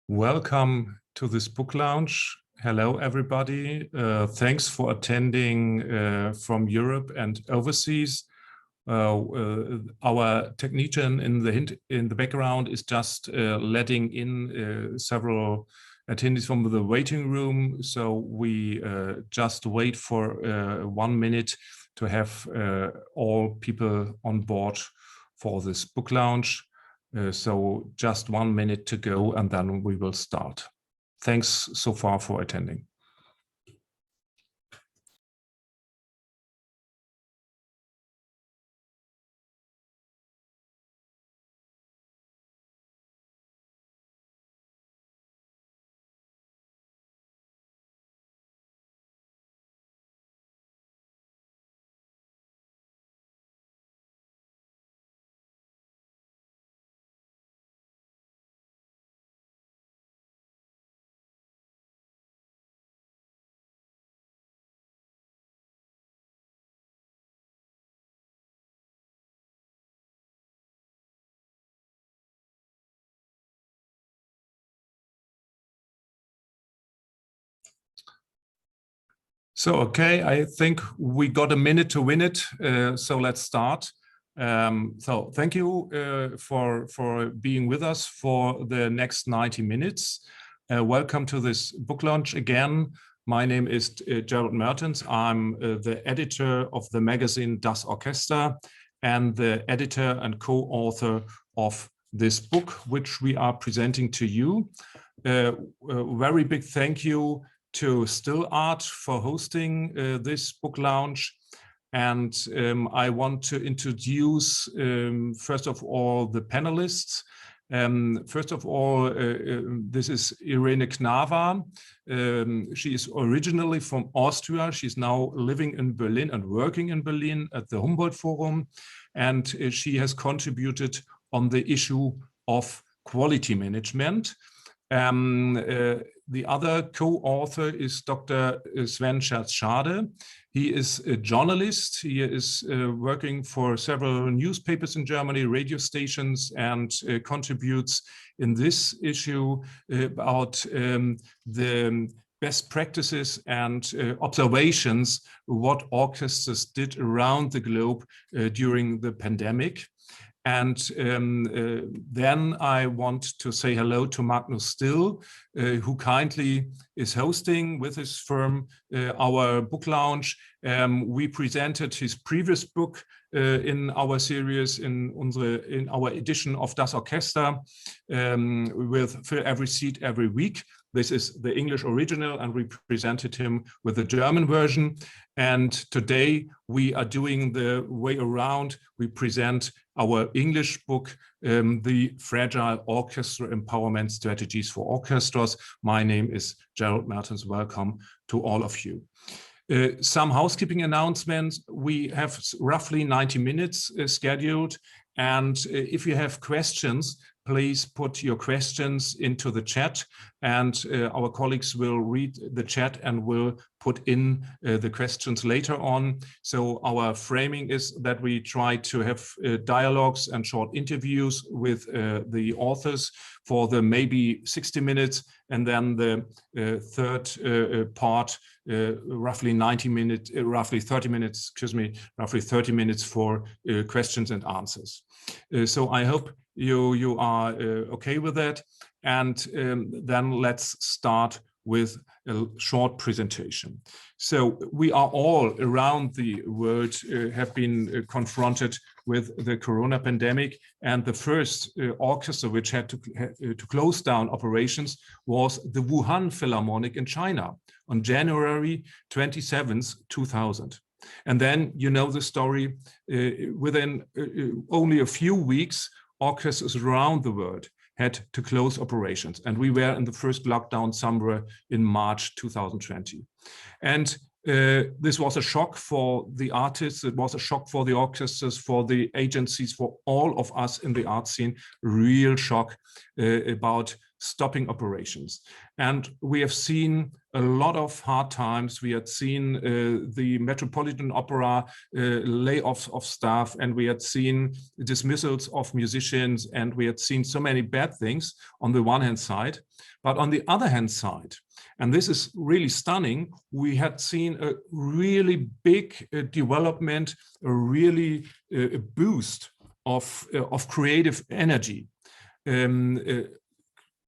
Welcome to this book launch. Hello, everybody. Thanks for attending from Europe and overseas. Our technician in the background is just letting in several attendees from the waiting room. So we just wait for 1 minute to have all people on board for this book launch. So just 1 minute to go and then we will start. Thanks so far for attending. So, okay, I think we got a minute to win it, so let's start. So thank you for being with us for the next 90 minutes. Welcome to this book launch again. My name is Gerald Mertens. I'm the editor of the magazine Das Orchestra and the editor and co-author of this book, which we are presenting to you. A very big thank you to Still Art for hosting this book launch. And I want to introduce, first of all, the panelists. First of all, this is Irene Knava. She is originally from Austria. She's now living in Berlin and working in Berlin at the Humboldt Forum. And she has contributed on the issue of quality management. The other co-author is Dr. Sven Schertz-Schade. He is a journalist. He is working for several newspapers in Germany, radio stations, and contributes in this issue about the best practices and observations what orchestras did around the globe during the pandemic. And then I want to say hello to Magnus Still, who kindly is hosting with his firm our book launch. We presented his previous book in our series, in our edition of Das Orchestra, with Fill Every Seat Every Week. This is the English original, and we presented him with the German version. And today we are doing the way around. We present our English book, The Fragile Orchestra Empowerment Strategies for Orchestras. My name is Gerald Mertens. Welcome to all of you. Some housekeeping announcements. We have roughly 90 minutes scheduled. And if you have questions, please put your questions into the chat, and our colleagues will read the chat and will put in the questions later on. So our framing is that we try to have dialogues and short interviews with the authors for the maybe 60 minutes, and then the third part, roughly 90 minutes, roughly 30 minutes, roughly 30 minutes for questions and answers. So I hope you are okay with that. And then let's start with a short presentation. So we are all around the world have been confronted with the corona pandemic, and the first orchestra which had to close down operations was the Wuhan Philharmonic in China on January 27th, 2000. And then you know the story, within only a few weeks, orchestras around the world had to close operations. And we were in the first lockdown somewhere in March 2020. And this was a shock for the artists. It was a shock for the orchestras, for the agencies, for all of us in the art scene, real shock about stopping operations. And we have seen a lot of hard times. We had seen the Metropolitan Opera layoffs of staff, and we had seen dismissals of musicians, and we had seen so many bad things on the one hand side. But on the other hand side, and this is really stunning, we had seen a really big development, a really boost of creative energy.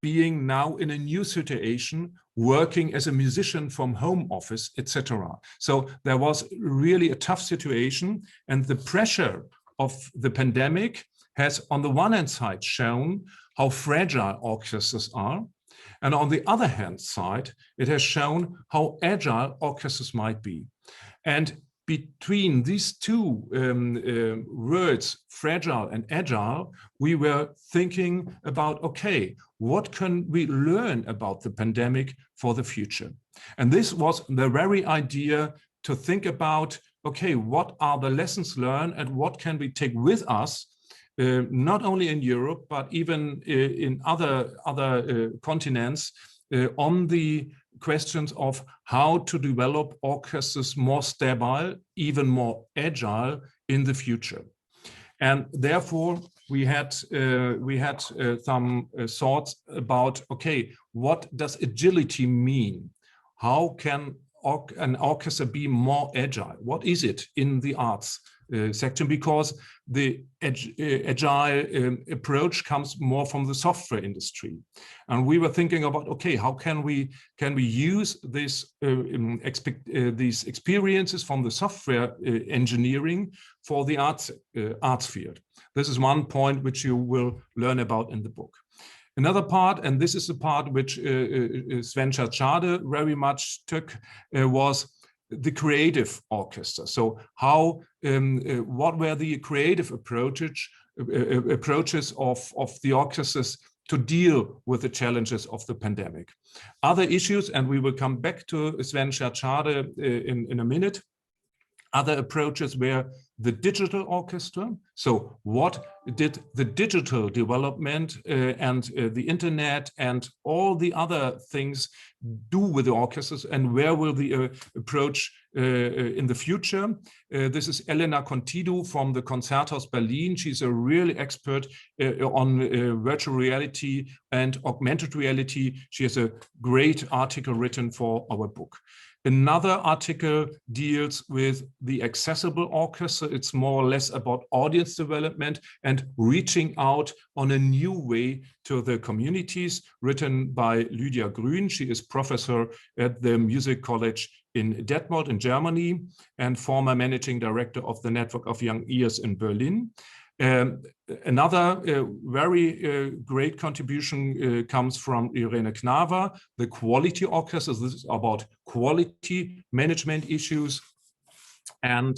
Being now in a new situation, working as a musician from home office, etc. So there was really a tough situation, and the pressure of the pandemic has on the one hand side shown how fragile orchestras are, and on the other hand side, it has shown how agile orchestras might be. And between these two words, fragile and agile, we were thinking about, okay, what can we learn about the pandemic for the future? And this was the very idea to think about, okay, what are the lessons learned and what can we take with us, not only in Europe, but even in other continents, on the questions of how to develop orchestras more stable, even more agile in the future. And therefore, we had some thoughts about, okay, what does agility mean? How can an orchestra be more agile? What is it in the arts section? Because the agile approach comes more from the software industry, and we were thinking about, okay, how can we use this these experiences from the software engineering for the arts field? This is one point which you will learn about in the book. Another part, and this is the part which Sven Schertz-Schade very much took, was the creative orchestra. So how, what were the creative approaches of the orchestras to deal with the challenges of the pandemic? Other issues, and we will come back to Sven Schertz-Schade in a minute. Other approaches were the digital orchestra. So what did the digital development and the internet and all the other things do with the orchestras, and where will the approach in the future? This is Elena Contidu from the Concerthaus Berlin. She's a really expert on virtual reality and augmented reality. She has a great article written for our book. Another article deals with the accessible orchestra. It's more or less about audience development and reaching out on a new way to the communities, written by Lydia Grün. She is professor at the Music College in Detmold in Germany and former managing director of the Network of Young Ears in Berlin. Another very great contribution comes from Irene Knava, the quality orchestras. This is about quality management issues. And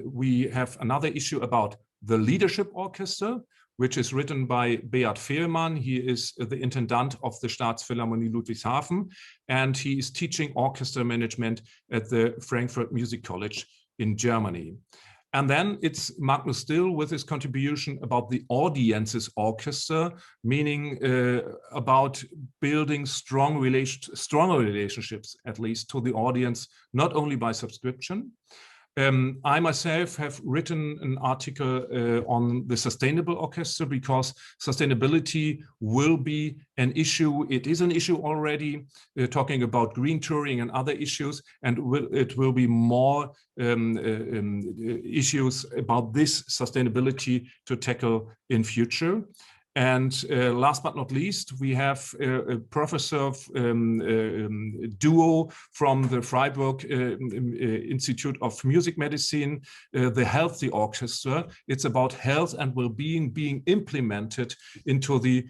we have another issue about the leadership orchestra, which is written by Beat Fehlmann. He is the intendant of the Staatsphilharmonie Ludwigshafen, and he is teaching orchestra management at the Frankfurt Music College in Germany. And then it's Magnus Still with his contribution about the audiences orchestra, meaning about building stronger relationships, at least, to the audience, not only by subscription. I myself have written an article on the sustainable orchestra, because sustainability will be an issue. It is an issue already, talking about green touring and other issues, and it will be more issues about this sustainability to tackle in future. And last but not least, we have a professor duo from the Freiburg Institute of Music Medicine, the Healthy Orchestra. It's about health and well-being being implemented into the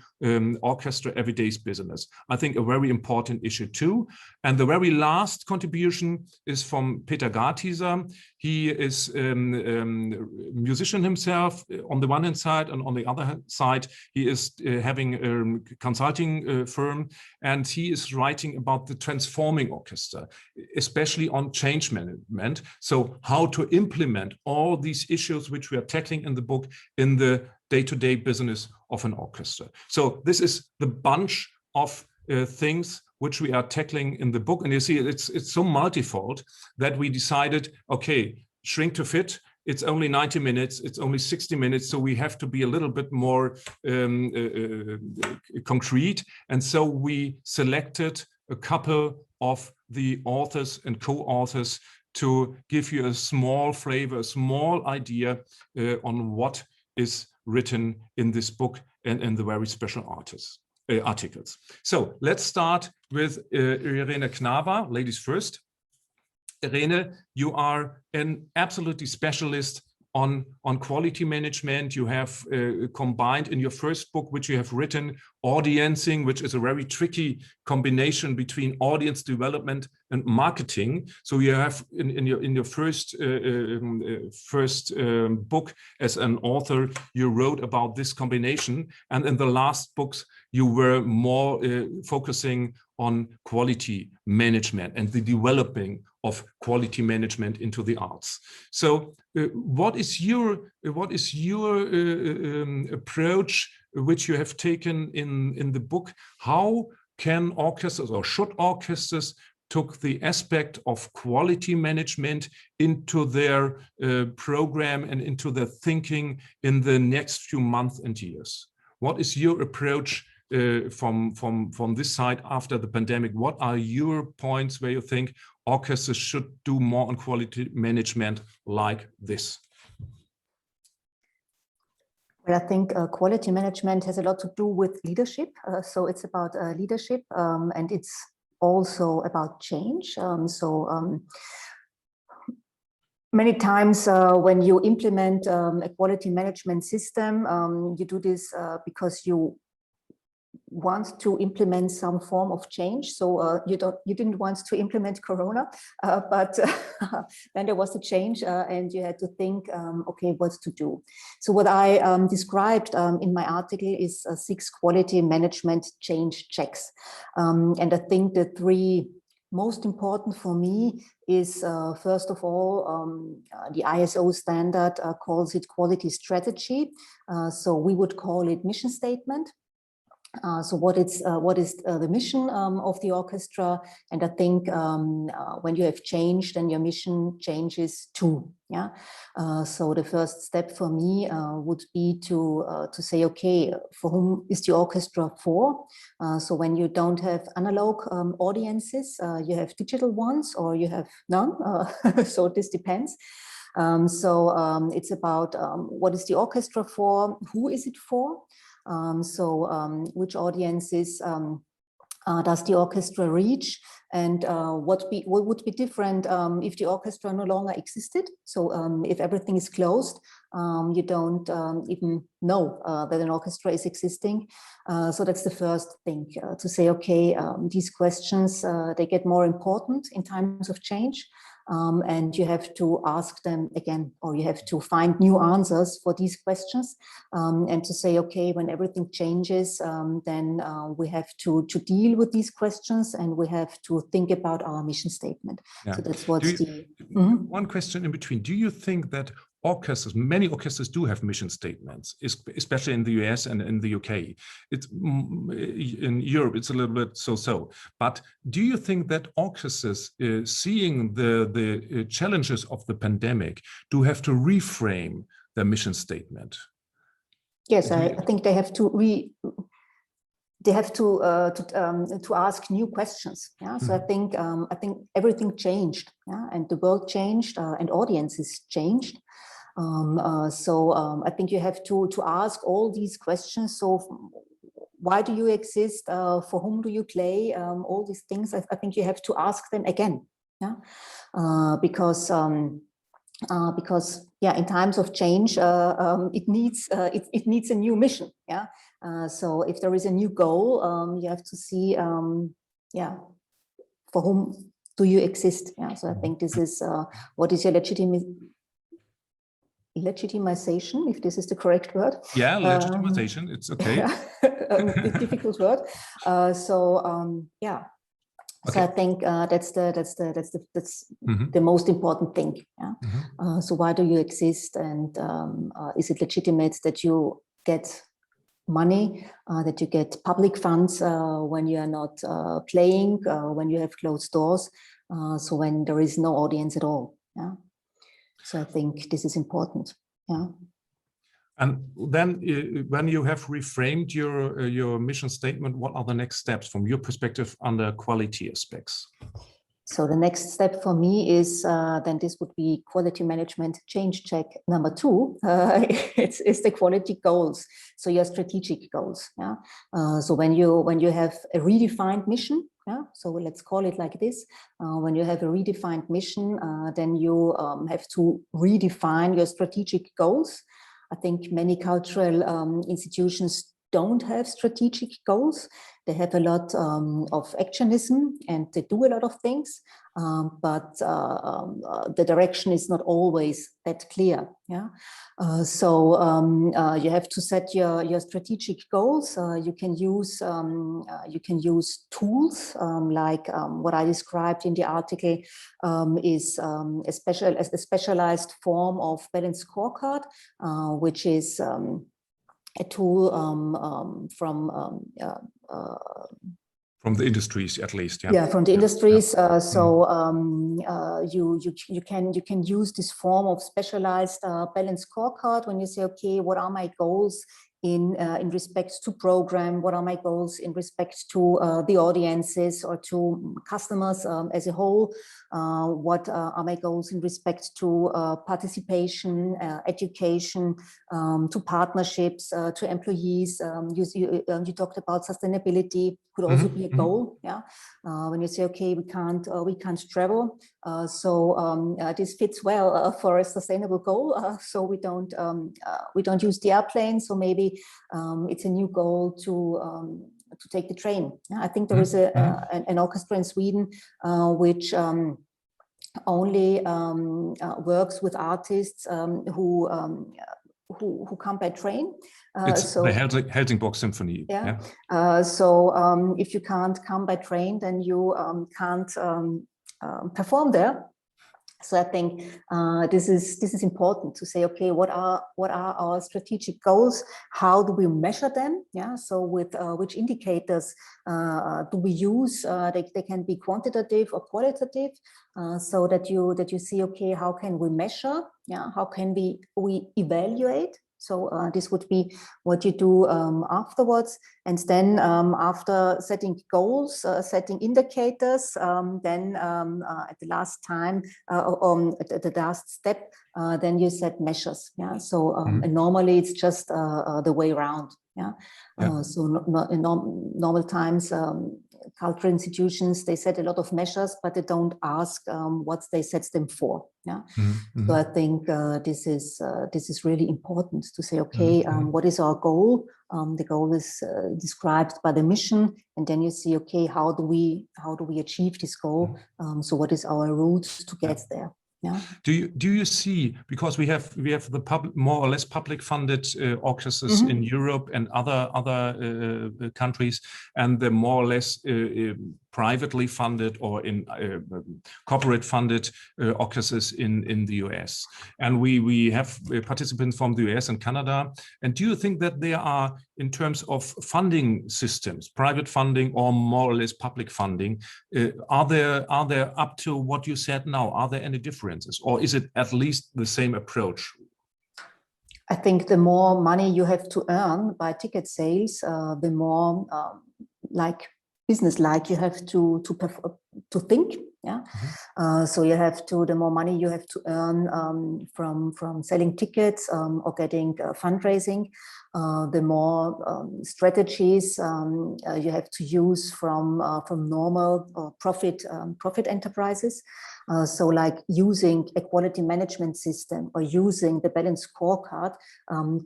orchestra everyday business. I think a very important issue too. And the very last contribution is from Peter Gartieser. He is a musician himself on the one hand side, and on the other side, he is having a consulting firm, and he is writing about the transforming orchestra, especially on change management. So how to implement all these issues which we are tackling in the book in the day-to-day business of an orchestra. So this is the bunch of things which we are tackling in the book. And you see, it's so multifold that we decided, okay, shrink to fit. It's only 90 minutes, it's only 60 minutes, so we have to be a little bit more concrete. And so we selected a couple of the authors and co-authors to give you a small flavor, a small idea on what is written in this book and the very special articles. So let's start with Irene Knava, ladies first. Irene, you are an absolutely specialist on quality management. You have combined in your first book, which you have written, audiencing, which is a very tricky combination between audience development and marketing. So you have in your first book as an author, you wrote about this combination, and in the last books you were more focusing on quality management and the developing of quality management into the arts. So what is your approach which you have taken in the book? How can orchestras, or should orchestras, took the aspect of quality management into their program and into their thinking in the next few months and years? What is your approach from this side after the pandemic? What are your points where you think orchestras should do more on quality management like this? Well, I think quality management has a lot to do with leadership. So it's about leadership, and it's also about change. Many times when you implement a quality management system, you do this because you want to implement some form of change. So you didn't want to implement Corona, but then there was a change, and you had to think, okay, what to do. So what I described in my article is 6 quality management change checks, and I think the 3 most important for me is first of all, the ISO standard calls it quality strategy. So we would call it mission statement. So what is the mission of the orchestra? And I think when you have changed, then your mission changes too. Yeah. So the first step for me would be to say, okay, for whom is the orchestra for? So when you don't have analog audiences, you have digital ones, or you have none. So this depends. It's about what is the orchestra for? Who is it for? Which audiences does the orchestra reach, and what would be different if the orchestra no longer existed? So if everything is closed, you don't even know that an orchestra is existing. So that's the first thing, to say, okay, these questions, they get more important in times of change. And you have to ask them again, or you have to find new answers for these questions, and to say, okay, when everything changes, then we have to deal with these questions, and we have to think about our mission statement. Yeah. So that's what's One question in between. Do you think that orchestras, many orchestras do have mission statements, especially in the US and in the UK. It's in Europe, it's a little bit so-so. But do you think that orchestras, seeing the challenges of the pandemic, do have to reframe their mission statement? Yes, I think they have to to ask new questions. Yeah, so I think everything changed. Yeah, and the world changed, and audiences changed. I think you have to ask all these questions. So why do you exist? For whom do you play? All these things. I think you have to ask them again. Yeah, because yeah, in times of change, it needs a new mission. Yeah. So if there is a new goal, you have to see, yeah, for whom do you exist? Yeah, so I think this is what is your legitimization, if this is the correct word. Yeah, legitimization, it's okay. A difficult word. Yeah. Okay. So I think that's the most important thing. Yeah. So why do you exist, and is it legitimate that you get money, that you get public funds when you are not playing, when you have closed doors, so when there is no audience at all. Yeah. So I think this is important. Yeah. And then when you have reframed your mission statement, what are the next steps from your perspective under quality aspects? So the next step for me is then this would be quality management change check number 2. It's the quality goals. So your strategic goals. Yeah. So when you have a redefined mission. Yeah. So let's call it like this. When you have a redefined mission, then you have to redefine your strategic goals. I think many cultural institutions don't have strategic goals. They have a lot of actionism and they do a lot of things, but the direction is not always that clear. Yeah, so you have to set your strategic goals. You can use tools like what I described in the article is a specialized form of balanced scorecard, which is a tool from the industries, at least. Yeah, yeah, from the industries. So you can use this form of specialized balanced scorecard when you say, okay, what are my goals in respect to program? What are my goals in respect to the audiences or to customers as a whole? What are my goals in respect to participation, education, to partnerships, to employees? You talked about sustainability, could also be a goal. Yeah, when you say, okay, we can't travel, so this fits well for a sustainable goal. So we don't use the airplane. So maybe it's a new goal to take the train. I think there is an orchestra in Sweden which only works with artists who come by train. It's the Helsingborg Symphony. Yeah. So if you can't come by train, then you can't perform there. So I think this is important to say, okay, what are our strategic goals? How do we measure them? Yeah. So with which indicators do we use? They can be quantitative or qualitative, so that you see, okay, how can we measure? Yeah. How can we evaluate? So this would be what you do afterwards. And then after setting goals, setting indicators, then at the last time, at the last step, then you set measures. Yeah. So and normally it's just the way around. Yeah. So in normal times, cultural institutions, they set a lot of measures, but they don't ask what they set them for. Yeah. So I think this is really important to say, okay, what is our goal? The goal is described by the mission, and then you see, okay, how do we achieve this goal? So what is our route to get there? Yeah. Do you see, because we have the more or less public funded orchestras in Europe and other countries, and the more or less privately funded or in corporate funded orchestras in the US, and we have participants from the US and Canada. And do you think that there are, in terms of funding systems, private funding or more or less public funding, are there up to what you said now? Are there any differences, or is it at least the same approach? I think the more money you have to earn by ticket sales, the more business-like you have to think. Yeah. So you have to, the more money you have to earn from selling tickets or getting fundraising, the more strategies you have to use from normal profit enterprises. So like using a quality management system or using the balanced scorecard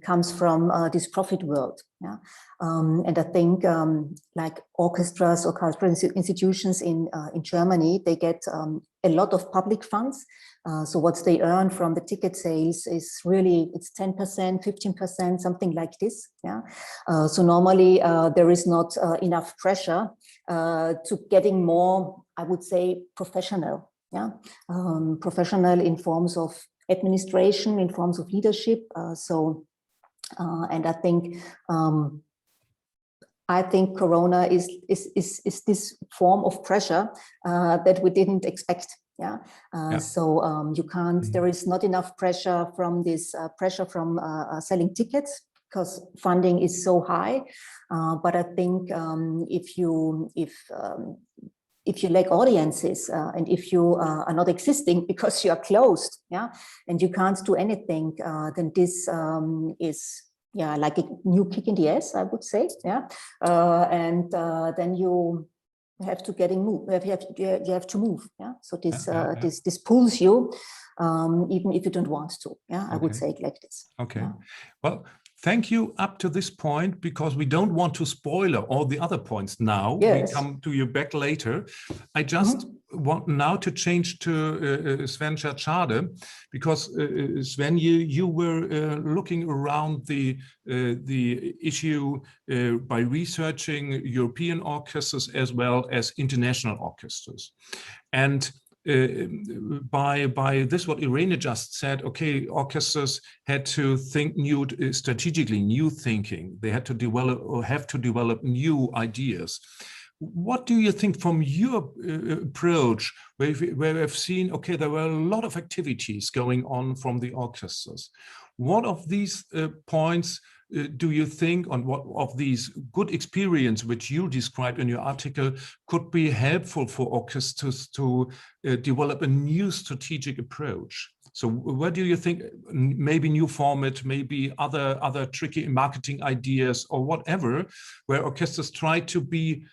comes from this profit world. Yeah? And I think like orchestras or cultural institutions in Germany, they get a lot of public funds. So what they earn from the ticket sales is really, it's 10%, 15%, something like this. Yeah. So normally there is not enough pressure to getting more, I would say, professional. Yeah. Professional in forms of administration, in forms of leadership. And I think Corona is this form of pressure that we didn't expect. Yeah. So you can't. There is not enough pressure from this pressure from selling tickets because funding is so high. But I think if you lack audiences and if you are not existing because you are closed, yeah, and you can't do anything, then this is. Yeah, like a new kick in the ass, I would say. Yeah, and then you have to you have to move. Yeah, so this pulls you, even if you don't want to. Yeah, I would say it like this. Okay. Yeah. Well, thank you up to this point, because we don't want to spoil all the other points now. Yes. We come to you back later. I just want now to change to Sven Schertz-Schade, because Sven, you were looking around the issue by researching European orchestras as well as international orchestras. And by this, what Irene just said, okay, orchestras had to think new, strategically, new thinking. They had to develop or have to develop new ideas. What do you think from your approach, where we've seen, okay, there were a lot of activities going on from the orchestras. What of these points do you think, on what of these good experience which you described in your article could be helpful for orchestras to develop a new strategic approach? So where do you think, maybe new format, maybe other tricky marketing ideas or whatever, where orchestras try to be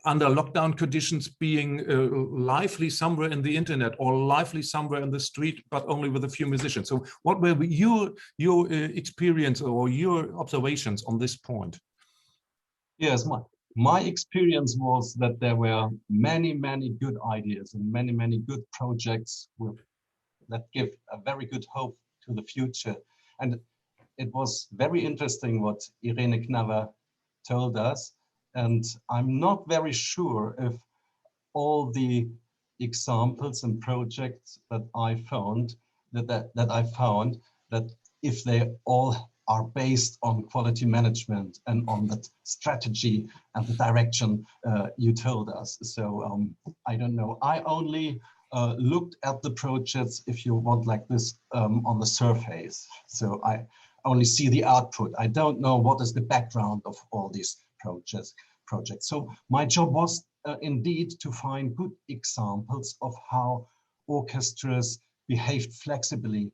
under lockdown conditions, being lively somewhere in the internet or lively somewhere in the street, but only with a few musicians? So what were your experience or your observations on this point? Yes, my experience was that there were many good ideas and many good projects that give a very good hope to the future. And it was very interesting what Irene Knava told us. And I'm not very sure if all the examples and projects that I found, that if they all are based on quality management and on that strategy and the direction you told us. So I don't know. I only looked at the projects, if you want, like this on the surface. So I only see the output. I don't know what is the background of all these projects. So my job was indeed to find good examples of how orchestras behaved flexibly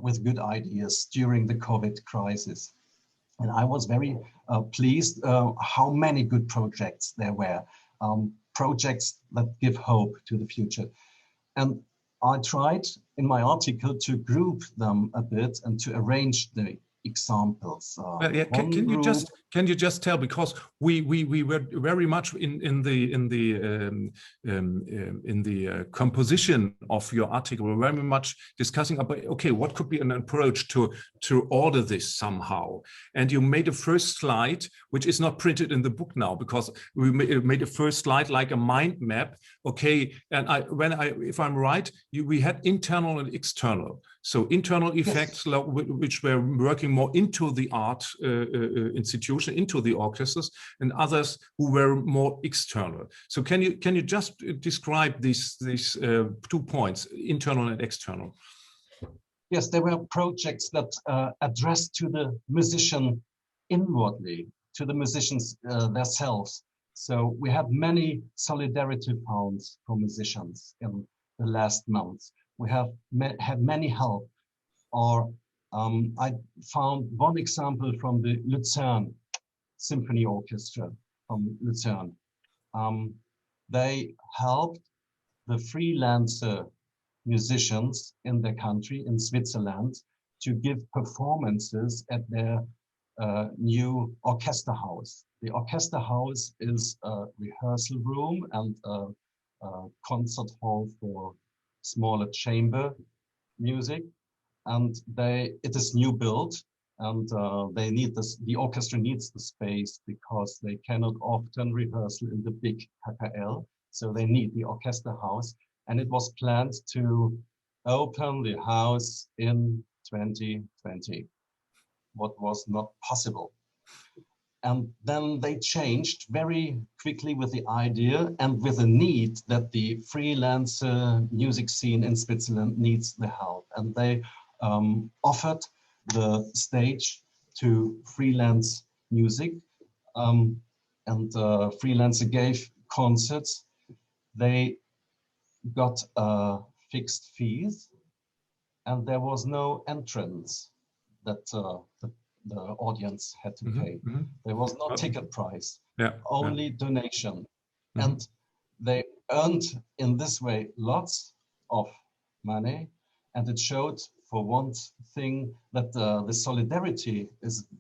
with good ideas during the COVID crisis. And I was very pleased how many good projects there were, projects that give hope to the future. And I tried in my article to group them a bit and to arrange the examples. Well, yeah, can you just tell, because we were very much in the composition of your article, we're very much discussing about, okay, what could be an approach to order this somehow. And you made a first slide, which is not printed in the book now, because we made a first slide like a mind map. Okay, and if I'm right, we had internal and external. So internal effects, yes, which were working more into the art institution, into the orchestras, and others who were more external. So can you just describe these 2 points, internal and external? Yes, there were projects that addressed to the musician inwardly, to the musicians themselves. So we had many solidarity funds for musicians in the last months. We have had many help, or I found one example from the Lucerne Symphony Orchestra from Lucerne. They helped the freelancer musicians in their country, in Switzerland, to give performances at their new Orchestra house. The Orchestra house is a rehearsal room and a concert hall for smaller chamber music, and it is new built, and they need this. The orchestra needs the space because they cannot often rehearse in the big KKL, so they need the Orchestra house. And it was planned to open the house in 2020, what was not possible. And then they changed very quickly with the idea and with the need that the freelance music scene in Switzerland needs the help. And they offered the stage to freelance music, and freelancer gave concerts. They got fixed fees, and there was no entrance that the audience had to pay. There was no ticket price, only donation. And they earned in this way lots of money. And it showed, for one thing, that the solidarity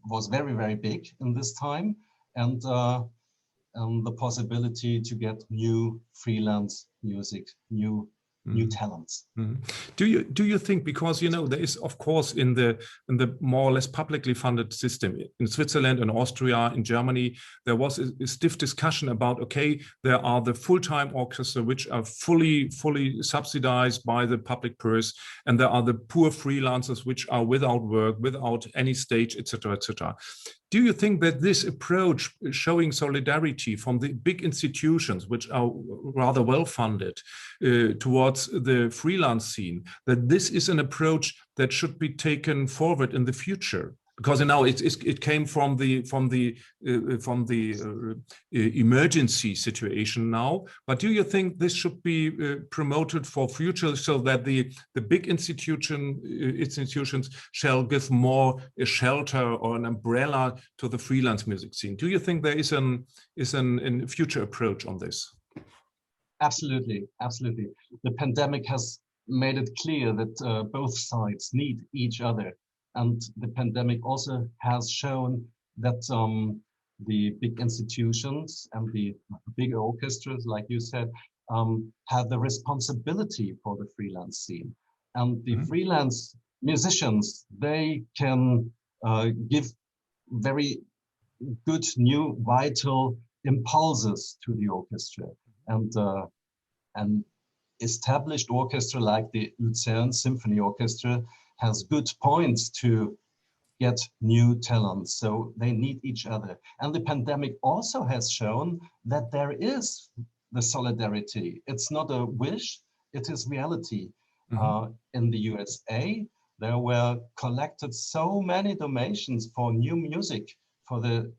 was very, very big in this time, and the possibility to get new freelance music, new talents. Do you think, because there is, of course, in the more or less publicly funded system in Switzerland and Austria, in Germany, there was a stiff discussion about, okay, there are the full-time orchestra which are fully subsidized by the public purse, and there are the poor freelancers which are without work, without any stage, etc., etc. Do you think that this approach, showing solidarity from the big institutions, which are rather well funded, towards the freelance scene, that this is an approach that should be taken forward in the future? Because now it came from the emergency situation now. But do you think this should be promoted for future, so that the big institutions shall give more a shelter or an umbrella to the freelance music scene? Do you think there is a future approach on this? Absolutely, absolutely. The pandemic has made it clear that both sides need each other. And the pandemic also has shown that the big institutions and the big orchestras, like you said, have the responsibility for the freelance scene. And the freelance musicians, they can give very good, new, vital impulses to the orchestra. And established orchestra like the Lucerne Symphony Orchestra has good points to get new talents, so they need each other. And the pandemic also has shown that there is the solidarity. It's not a wish, it is reality. In the USA, there were collected so many donations for new music, for the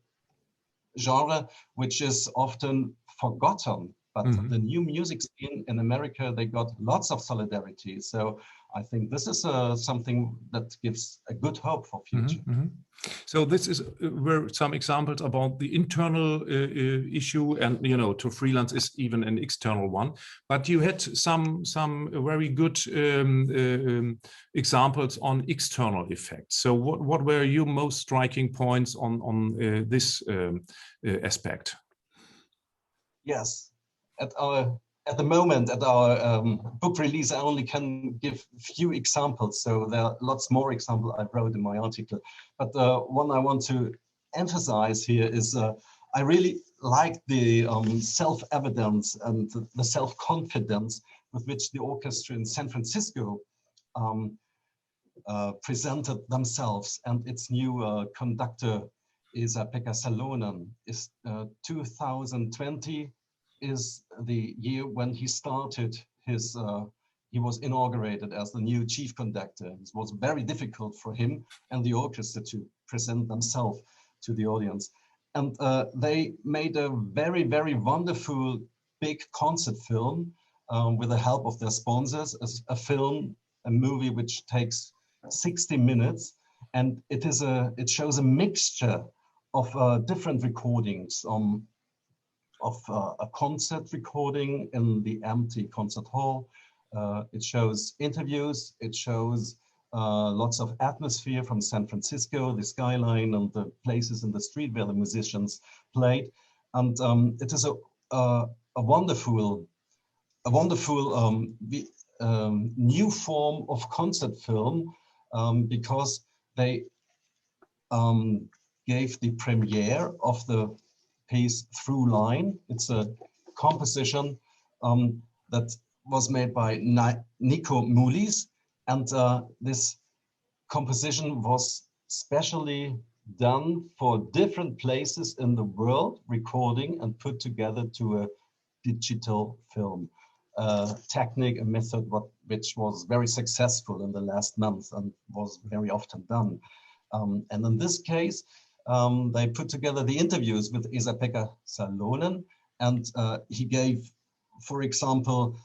genre, which is often forgotten. But the new music scene in America, they got lots of solidarity. So I think this is something that gives a good hope for future. So this were some examples about the internal issue, and to freelance is even an external one. But you had some very good examples on external effects. So what were your most striking points on this aspect? Yes. At the moment, at our book release, I only can give few examples. So there are lots more examples I wrote in my article. But one I want to emphasize here is I really like the self-evidence and the self-confidence with which the orchestra in San Francisco presented themselves, and its new conductor is Pekka Salonen. Is 2020 is the year when he started his, he was inaugurated as the new chief conductor. It was very difficult for him and the orchestra to present themselves to the audience. And they made a very, very wonderful big concert film with the help of their sponsors, a movie which takes 60 minutes. And it shows a mixture of different recordings of a concert recording in the empty concert hall. It shows interviews, it shows lots of atmosphere from San Francisco, the skyline and the places in the street where the musicians played. And it is a wonderful new form of concert film because they gave the premiere of the piece Through Line. It's a composition that was made by Nico Mulis, and this composition was specially done for different places in the world, recording and put together to a digital film technique, a method which was very successful in the last month and was very often done. And in this case, they put together the interviews with Esa-Pekka Salonen, and he gave, for example,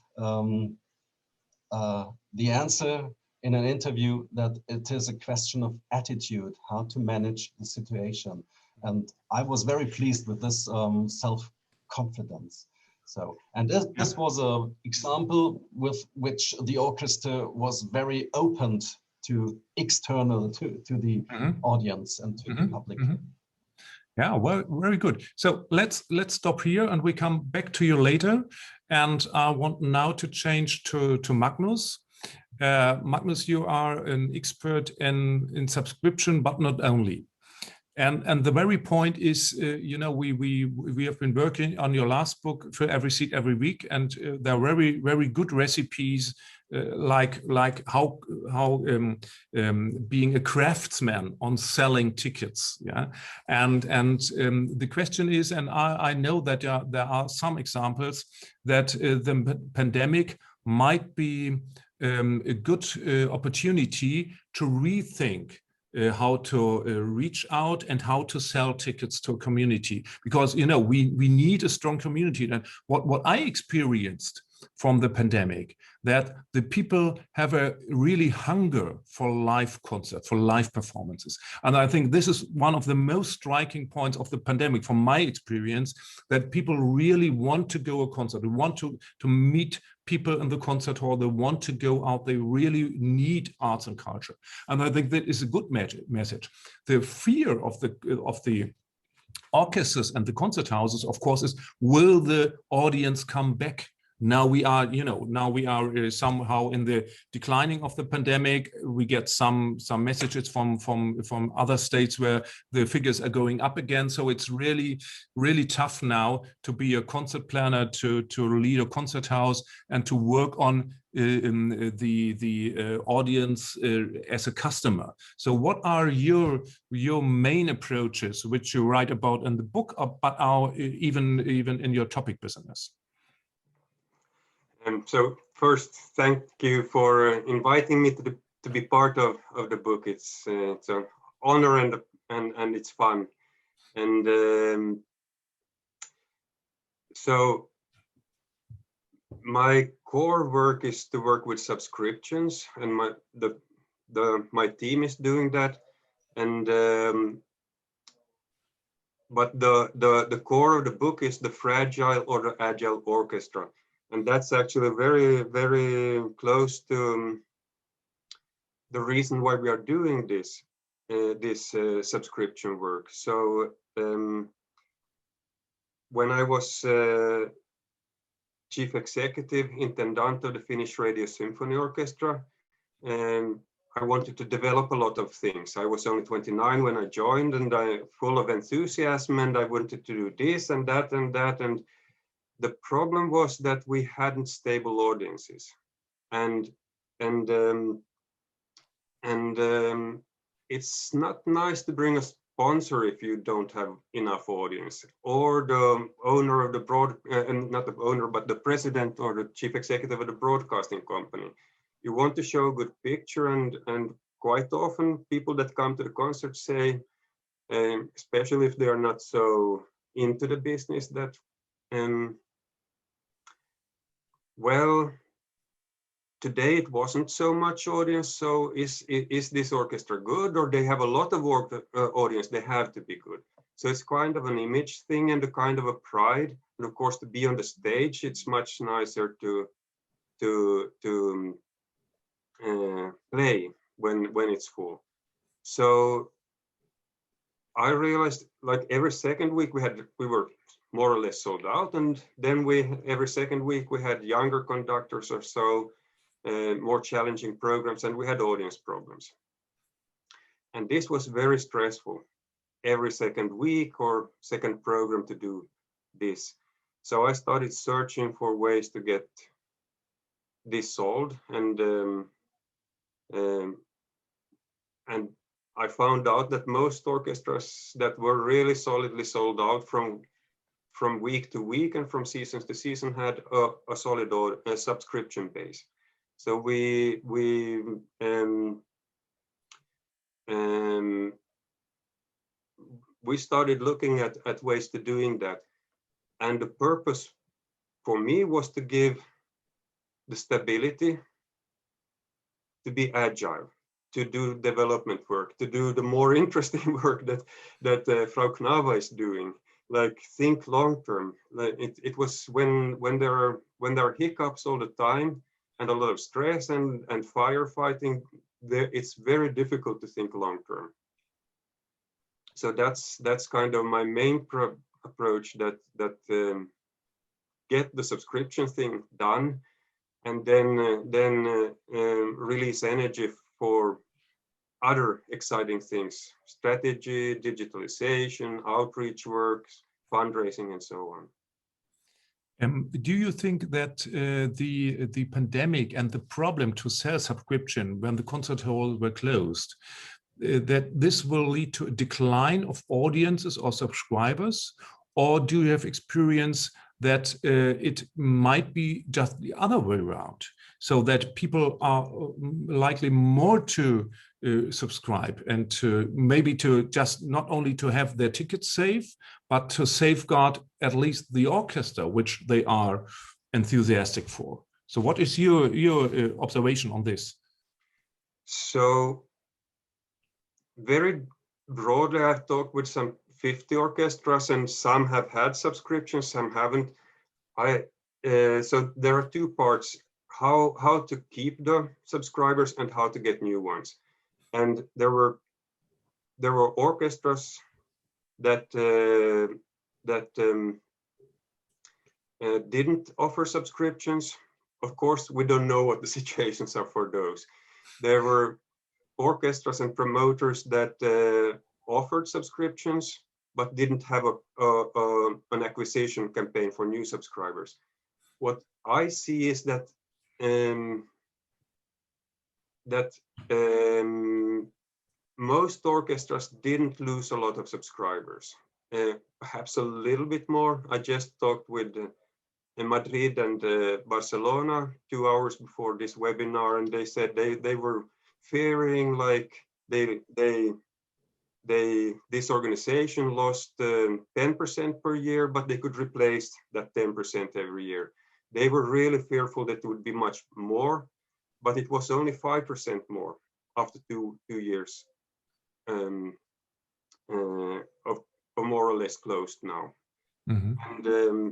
the answer in an interview that it is a question of attitude, how to manage the situation. And I was very pleased with this self-confidence. So, and this was an example with which the orchestra was very open to external, to the audience and to the public. Yeah, well, very good. So let's stop here and we come back to you later. And I want now to change to Magnus. Magnus, you are an expert in subscription, but not only. And the very point is, you know, we have been working on your last book, For Every Seat, Every Week, and there are very good recipes, like how being a craftsman on selling tickets. Yeah, and the question is, and I know that there are some examples that the pandemic might be a good opportunity to rethink how to reach out and how to sell tickets to a community, because you know we need a strong community. And what I experienced from the pandemic, that the people have a really hunger for live concerts, for live performances. And I think this is one of the most striking points of the pandemic from my experience, that people really want to go to a concert, they want to meet people in the concert hall, they want to go out, they really need arts and culture. And I think that is a good message. The fear of the orchestras and the concert houses, of course, is will the audience come back? Now we are, you know, somehow in the declining of the pandemic. We get some messages from other states where the figures are going up again. So it's really tough now to be a concert planner, to lead a concert house, and to work on the audience as a customer. So what are your main approaches, which you write about in the book, but are even in your topic business? So first, thank you for inviting me to be part of the book. It's an honor and it's fun. And so my core work is to work with subscriptions, and my team is doing that. And but the core of the book is the fragile or the agile orchestra. And that's actually very, very close to the reason why we are doing this subscription work. So when I was chief executive intendant of the Finnish Radio Symphony Orchestra, I wanted to develop a lot of things. I was only 29 when I joined, and I full of enthusiasm, and I wanted to do this and that and that. And the problem was that we hadn't stable audiences, and it's not nice to bring a sponsor if you don't have enough audience, or the owner of the not the owner, but the president or the chief executive of the broadcasting company. You want to show a good picture, and quite often people that come to the concert say, especially if they are not so into the business, that well, today it wasn't so much audience, so is this orchestra good, or they have a lot of audience, they have to be good. So it's kind of an image thing and a kind of a pride. And of course, to be on the stage, it's much nicer to play when it's full. So I realized, like, every second week we were more or less sold out, and then every second week we had younger conductors or so, more challenging programs, and we had audience problems. And this was very stressful, every second week or second program to do this. So I started searching for ways to get this solved, and I found out that most orchestras that were really solidly sold out from week to week and from seasons to season had a solid subscription base. So we started looking at ways to doing that. And the purpose for me was to give the stability, to be agile, to do development work, to do the more interesting work that Frau Knava is doing, like think long term. Like it was when there are hiccups all the time and a lot of stress and firefighting, it's very difficult to think long term. So that's kind of my main approach, that get the subscription thing done, and then release energy for other exciting things: strategy, digitalization, outreach works, fundraising, and so on. Do you think that the pandemic and the problem to sell subscription when the concert halls were closed, that this will lead to a decline of audiences or subscribers? Or do you have experience that it might be just the other way around, so that people are likely more to subscribe and to maybe to just not only to have their tickets safe, but to safeguard at least the orchestra, which they are enthusiastic for? So what is your observation on this? So very broadly, I've talked with some 50 orchestras, and some have had subscriptions, some haven't. So there are two parts: how to keep the subscribers and how to get new ones. And there were orchestras that didn't offer subscriptions. Of course, we don't know what the situations are for those. There were orchestras and promoters that offered subscriptions but didn't have an acquisition campaign for new subscribers. What I see is that most orchestras didn't lose a lot of subscribers, perhaps a little bit more. I just talked with in Madrid and Barcelona 2 hours before this webinar, and they said they were fearing like this organization lost 10% per year, but they could replace that 10% every year. They were really fearful that it would be much more, but it was only 5% more after two years of more or less closed now. Mm-hmm.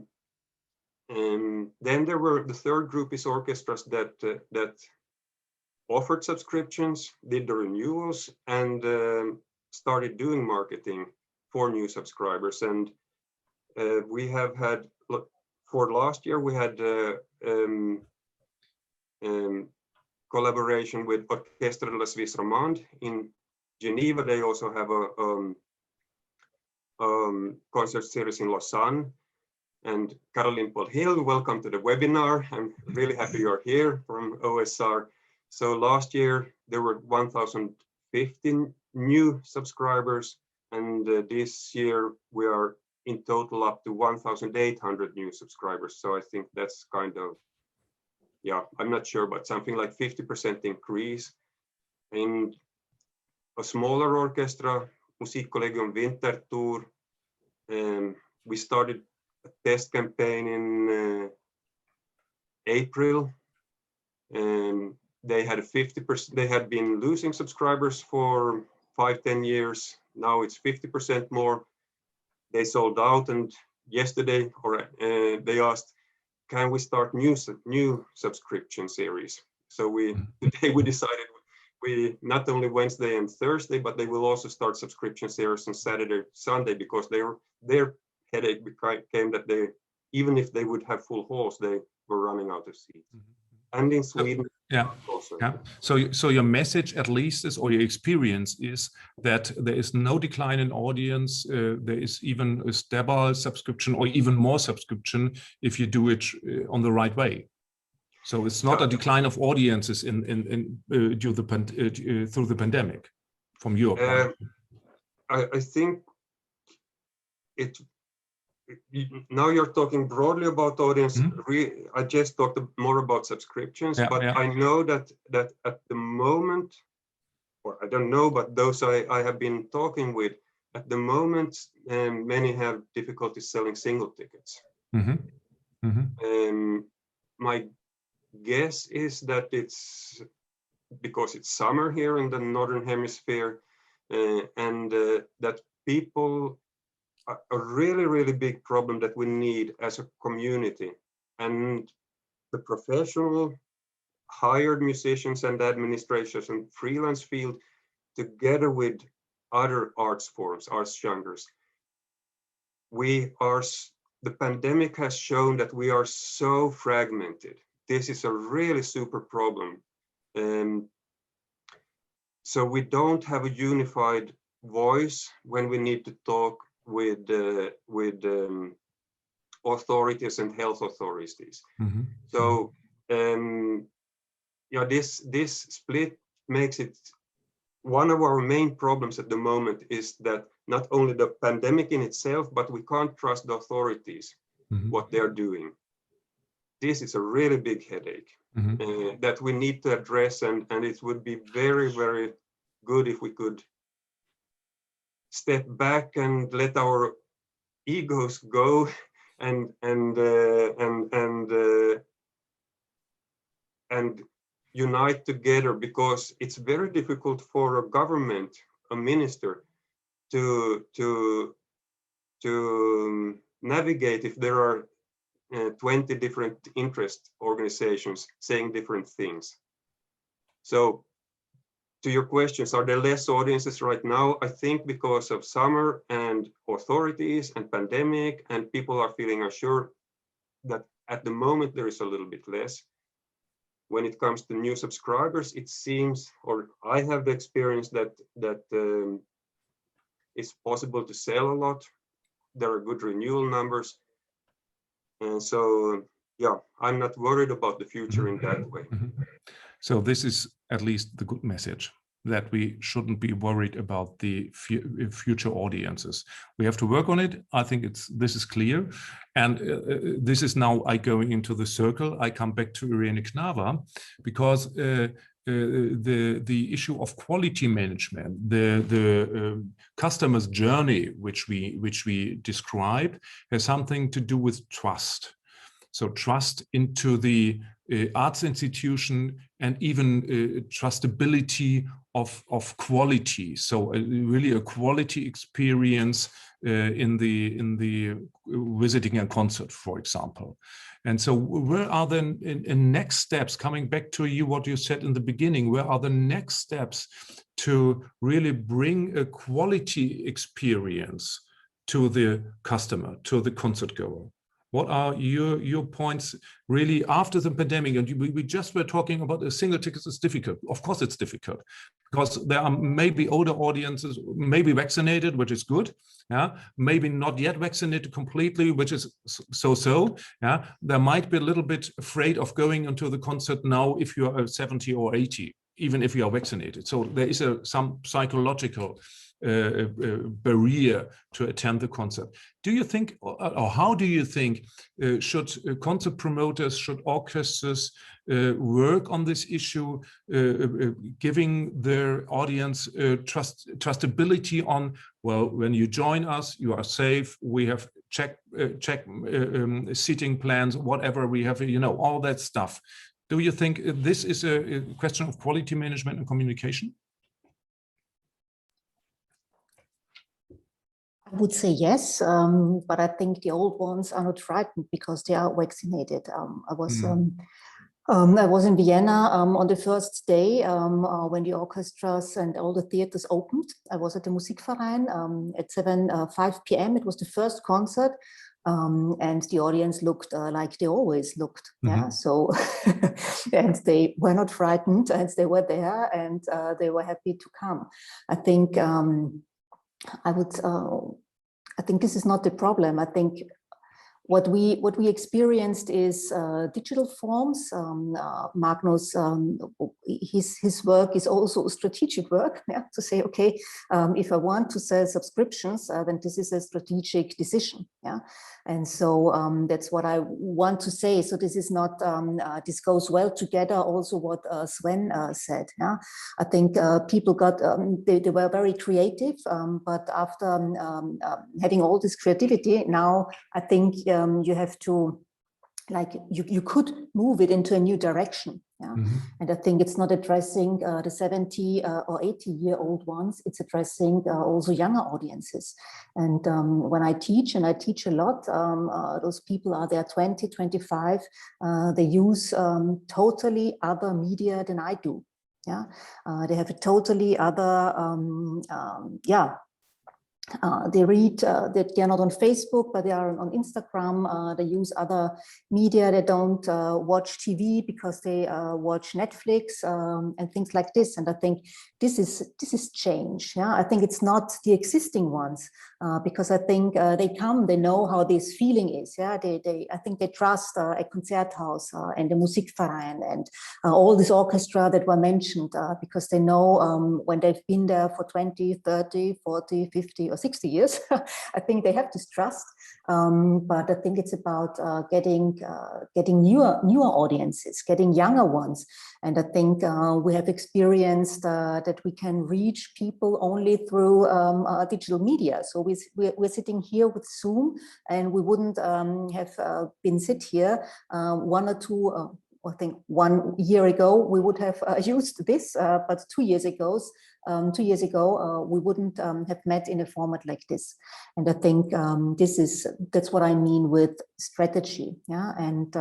And then there were the third group is orchestras that offered subscriptions, did the renewals, and started doing marketing for new subscribers. And we have had, for last year, we had collaboration with Orchestra de la Suisse Romande in Geneva. They also have a concert series in Lausanne. And Caroline Paul-Hill, welcome to the webinar. I'm really happy you're here from OSR. So last year, there were 1,015 new subscribers, and this year we are in total up to 1,800 new subscribers. So I think that's kind of, yeah, I'm not sure, but something like 50% increase. In a smaller orchestra, Musikkollegium Winterthur, we started a test campaign in April, and they had 50%. They had been losing subscribers for 5-10 years. Now it's 50% more, they sold out, and yesterday they asked, can we start new subscription series? So today we decided we not only Wednesday and Thursday, but they will also start subscription series on Saturday, Sunday, because their headache became that even if they would have full halls, they were running out of seats. And in Sweden, also. Yeah. So your message, at least, is, or your experience is, that there is no decline in audience. There is even a stable subscription, or even more subscription, if you do it on the right way. So it's not a decline of audiences through the pandemic, from your point. I think now you're talking broadly about audience. I just talked more about subscriptions, but I know that at the moment, or I don't know, but those I have been talking with, at the moment, many have difficulty selling single tickets. My guess is that it's because it's summer here in the Northern Hemisphere, and that people, a really, really big problem that we need as a community, and the professional hired musicians and administrators and freelance field, together with other arts forms, arts genres. The pandemic has shown that we are so fragmented. This is a really super problem. So we don't have a unified voice when we need to talk with authorities and health authorities. So this split makes it one of our main problems at the moment, is that not only the pandemic in itself, but we can't trust the authorities, what they're doing. This is a really big headache that we need to address, and it would be very, very good if we could step back and let our egos go and unite together, because it's very difficult for a government, a minister, to navigate if there are 20 different interest organizations saying different things. So to your questions, are there less audiences right now? I think because of summer and authorities and pandemic, and people are feeling unsure, that at the moment there is a little bit less. When it comes to new subscribers, it seems, or I have the experience that it's possible to sell a lot. There are good renewal numbers. And so, yeah, I'm not worried about the future in that way. So this is at least the good message, that we shouldn't be worried about the future audiences. We have to work on it. I think this is clear. And this is now I going into the circle. I come back to Irene Knava, because the issue of quality management, the customer's journey, which we describe, has something to do with trust. So trust into the arts institution, and even trustability of quality. So really a quality experience in the visiting a concert, for example. And so where are then in next steps, coming back to you, what you said in the beginning, where are the next steps to really bring a quality experience to the customer, to the concert goer? What are your points really after the pandemic? And we just were talking about a single ticket is difficult. Of course it's difficult, because there are maybe older audiences, maybe vaccinated, which is good. Yeah, maybe not yet vaccinated completely, which is so-so. Yeah, there might be a little bit afraid of going into the concert now if you are 70 or 80, even if you are vaccinated. So there is some psychological barrier to attend the concert. Do you think, or how do you think, should concert promoters, should orchestras work on this issue, giving their audience trustability on, well, when you join us, you are safe, we have check seating plans, whatever we have, all that stuff. Do you think this is a question of quality management and communication? I would say yes, but I think the old ones are not frightened because they are vaccinated. I was in Vienna on the first day when the orchestras and all the theaters opened. I was at the Musikverein at 5 p.m. It was the first concert, and the audience looked like they always looked. Yeah, so and they were not frightened, and they were there, and they were happy to come. I think I think this is not the problem. I think what we experienced is digital forms. Magnus, his work is also strategic work. Yeah, to say, okay, if I want to sell subscriptions, then this is a strategic decision. Yeah, and so that's what I want to say. So this is not. This goes well together. Also, what Sven said. Yeah, I think people got they were very creative, but after having all this creativity, now I think. You have to, like, you could move it into a new direction. Yeah? And I think it's not addressing the 70 or 80-year-old ones, it's addressing also younger audiences. And when I teach, and I teach a lot, those people are there 20, 25, they use totally other media than I do. Yeah, they have a totally other, they read that they are not on Facebook, but they are on Instagram. They use other media. They don't watch TV because they watch Netflix and things like this. And I think this is change. Yeah, I think it's not the existing ones because I think they come, they know how this feeling is. Yeah, I think they trust a Konzerthaus and the Musikverein and all this orchestra that were mentioned because they know when they've been there for 20, 30, 40, 50 or 60 years. I think they have this trust, but I think it's about getting newer audiences, getting younger ones. And I think we have experienced that we can reach people only through digital media. So we're sitting here with Zoom, and we wouldn't have been sit here 1 or 2. I think 1 year ago we would have used this, but 2 years ago, we wouldn't have met in a format like this. And I think that's what I mean with strategy. Yeah, and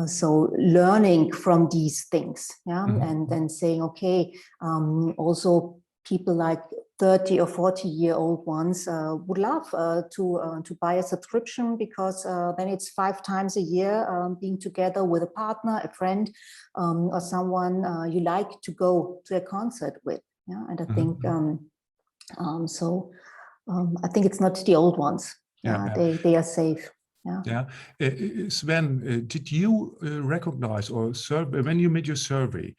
so learning from these things. Yeah, and then saying, okay, also people like 30 or 40-year-old ones would love to buy a subscription because then it's 5 times a year being together with a partner, a friend, or someone you like to go to a concert with. Yeah, and I think I think it's not the old ones. Yeah, they are safe. Yeah. Sven, did you recognize or survey when you made your survey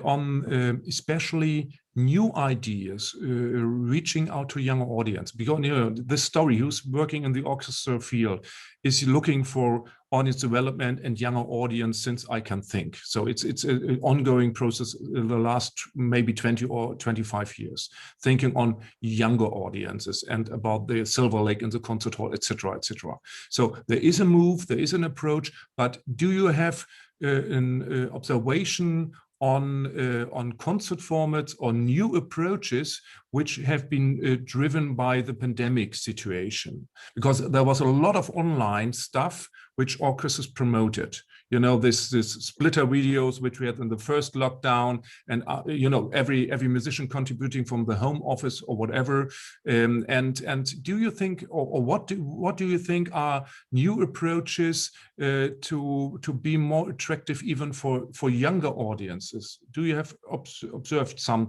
on especially new ideas reaching out to younger audience? Because this story, who's working in the orchestra field, is looking for audience development and younger audience since I can think. So it's an ongoing process in the last maybe 20 or 25 years, thinking on younger audiences and about the Silver Lake and the concert hall, etc., etc. So there is a move, there is an approach, but do you have an observation on concert formats or new approaches which have been driven by the pandemic situation? Because there was a lot of online stuff which orchestras promoted. You know, this splitter videos which we had in the first lockdown, and you know, every musician contributing from the home office or whatever. And do you think, or what do you think are new approaches to be more attractive even for younger audiences? Do you have observed some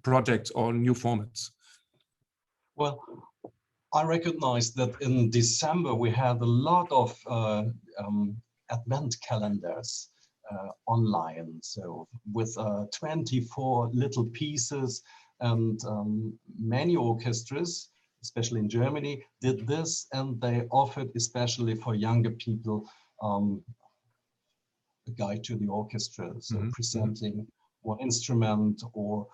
projects or new formats? Well, I recognize that in December we had a lot of advent calendars online, so with 24 little pieces, and many orchestras, especially in Germany, did this, and they offered especially for younger people a guide to the orchestra, so presenting one instrument or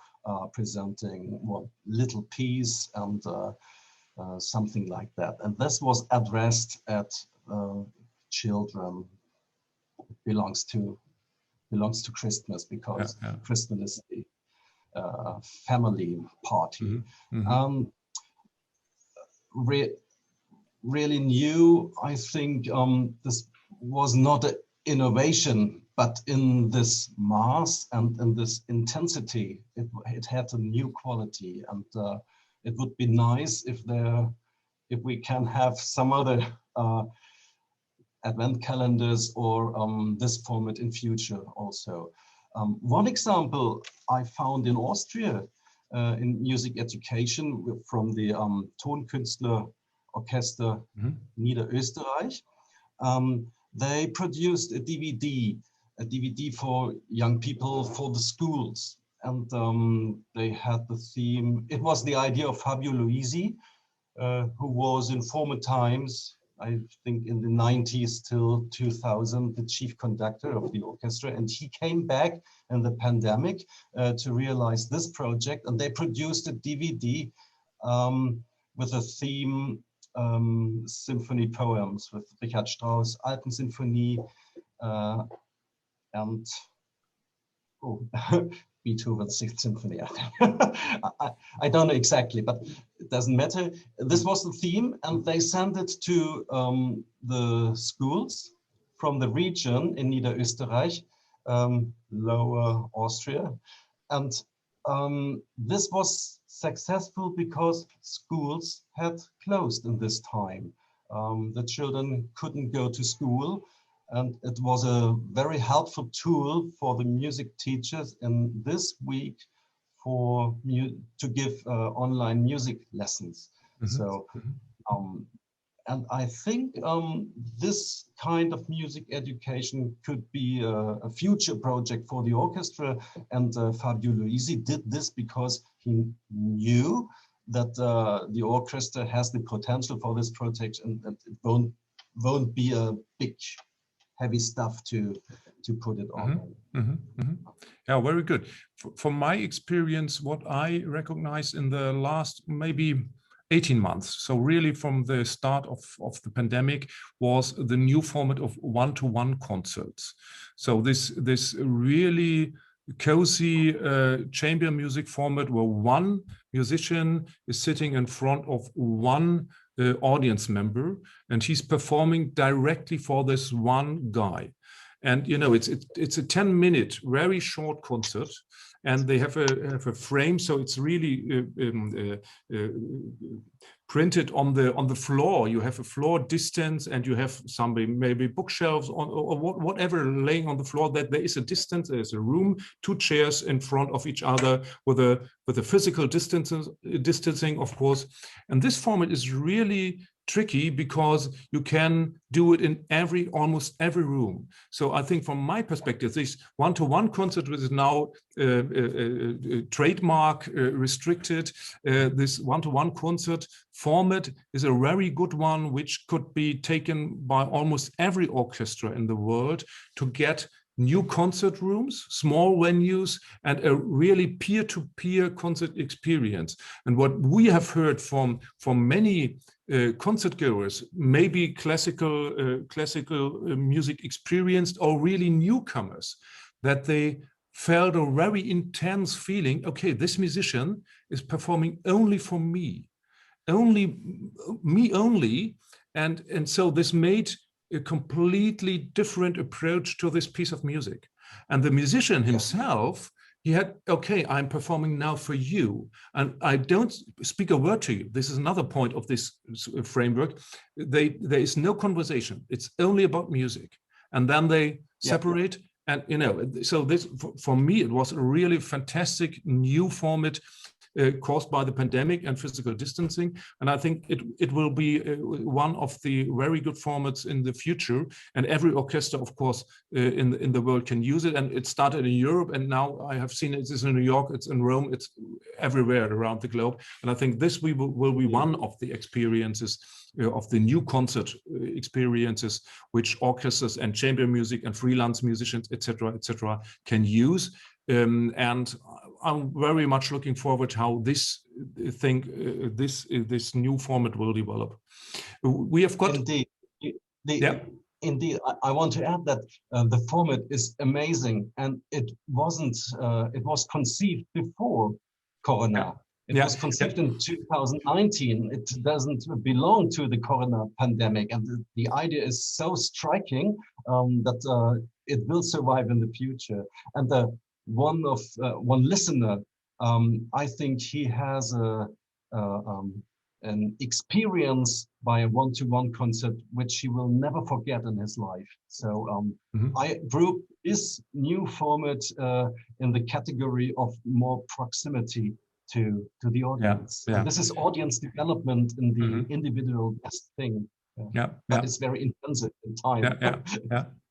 presenting one little piece and something like that. And this was addressed at children. It belongs to Christmas, because Christmas is the family party. really new. I think this was not an innovation, but in this mass and in this intensity, it had a new quality, and it would be nice if we can have some other advent calendars or this format in future also. One example I found in Austria in music education from the Tonkünstler Orchestra Niederösterreich. They produced a DVD for young people for the schools, and they had the theme. It was the idea of Fabio Luisi, who was in former times, I think in the 90s till 2000, the chief conductor of the orchestra, and he came back in the pandemic to realize this project, and they produced a DVD with a theme symphony poems with Richard Strauss, Alpensymphonie, and Beethoven's Sixth Symphony. I don't know exactly, but it doesn't matter. This was the theme, and they sent it to the schools from the region in Niederösterreich, Lower Austria. And this was successful because schools had closed in this time. The children couldn't go to school, and it was a very helpful tool for the music teachers in this week to give online music lessons. So, and I think this kind of music education could be a future project for the orchestra, and Fabio Luisi did this because he knew that the orchestra has the potential for this project, and it won't be a big heavy stuff to put it on. Yeah, very good. From my experience, what I recognize in the last maybe 18 months, so really from the start of the pandemic, was the new format of one-to-one concerts. So this really cozy chamber music format where one musician is sitting in front of one audience member, and he's performing directly for this one guy. And you know, it's a 10-minute, very short concert, and they have a frame, so it's really printed on the floor. You have a floor distance, and you have maybe bookshelves or whatever laying on the floor. That there is a distance. There's a room, two chairs in front of each other with a physical distancing, of course. And this format is really tricky because you can do it in almost every room. So I think from my perspective, this one-to-one concert, which is now trademark restricted, this one-to-one concert format is a very good one, which could be taken by almost every orchestra in the world to get new concert rooms, small venues, and a really peer-to-peer concert experience. And what we have heard from many concert goers, maybe classical music experienced or really newcomers, that they felt a very intense feeling, okay, this musician is performing only for me only, and so this made a completely different approach to this piece of music. And the musician himself, he had, okay, I'm performing now for you, and I don't speak a word to you. This is another point of this framework. There is no conversation. It's only about music. And then they separate. And, you know, so this, for me, it was a really fantastic new format caused by the pandemic and physical distancing. And I think it will be one of the very good formats in the future. And every orchestra, of course, in the world can use it. And it started in Europe, and now I have seen it's in New York, it's in Rome, it's everywhere around the globe. And I think this will be one of the experiences of the new concert experiences which orchestras and chamber music and freelance musicians, etc., can use. And I'm very much looking forward to how this new format will develop. We have got Indeed, I want to add that the format is amazing, and it was conceived before Corona. It was conceived in 2019. It doesn't belong to the corona pandemic. And the idea is so striking that it will survive in the future. And one listener, I think he has an experience by a one-to-one concert which he will never forget in his life. So group is new format in the category of more proximity to the audience. Yeah. This is audience development in the individual best thing. But it's very intensive in time.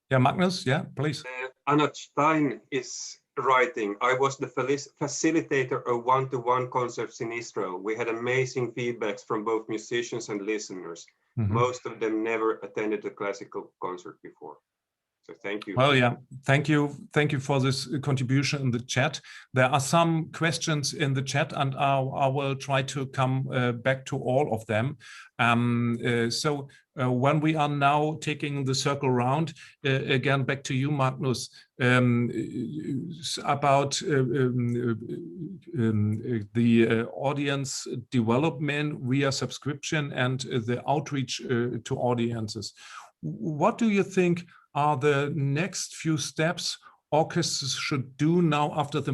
Yeah, Magnus, please. Anna Stein is writing, I was the facilitator of one-to-one concerts in Israel. We had amazing feedbacks from both musicians and listeners. Most of them never attended a classical concert before. So thank you. Well, yeah, thank you for this contribution in the chat. There are some questions in the chat, and I will try to come back to all of them. So when we are now taking the circle round, again, back to you, Magnus, about the audience development via subscription and the outreach to audiences. What do you think are the next few steps orchestras should do now after the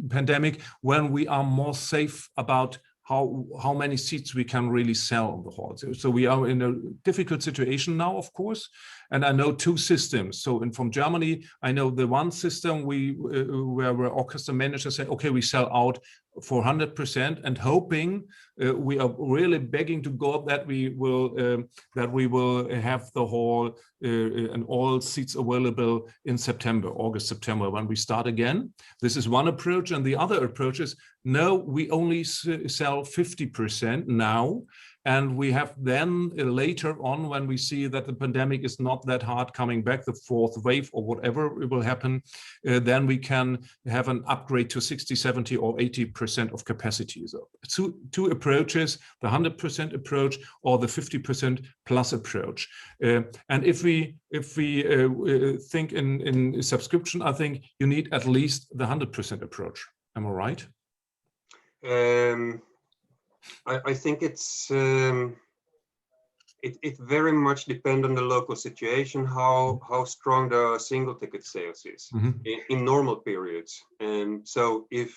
pandemic, when we are more safe about how many seats we can really sell in the hall? So we are in a difficult situation now, of course, and I know two systems. So from Germany, I know the one system where orchestra managers say, okay, we sell out for 100%, and hoping we are really begging to God that we will have the hall and all seats available in August, September, when we start again. This is one approach, and the other approach is no, we only sell 50% now, and we have then later on, when we see that the pandemic is not that hard coming back, the fourth wave or whatever will happen, then we can have an upgrade to 60, 70 or 80% of capacity. So two approaches, the 100% approach or the 50% plus approach. And if we think in subscription, I think you need at least the 100% approach. Am I right? I think it's it very much depends on the local situation, how strong the single ticket sales is in normal periods. And so if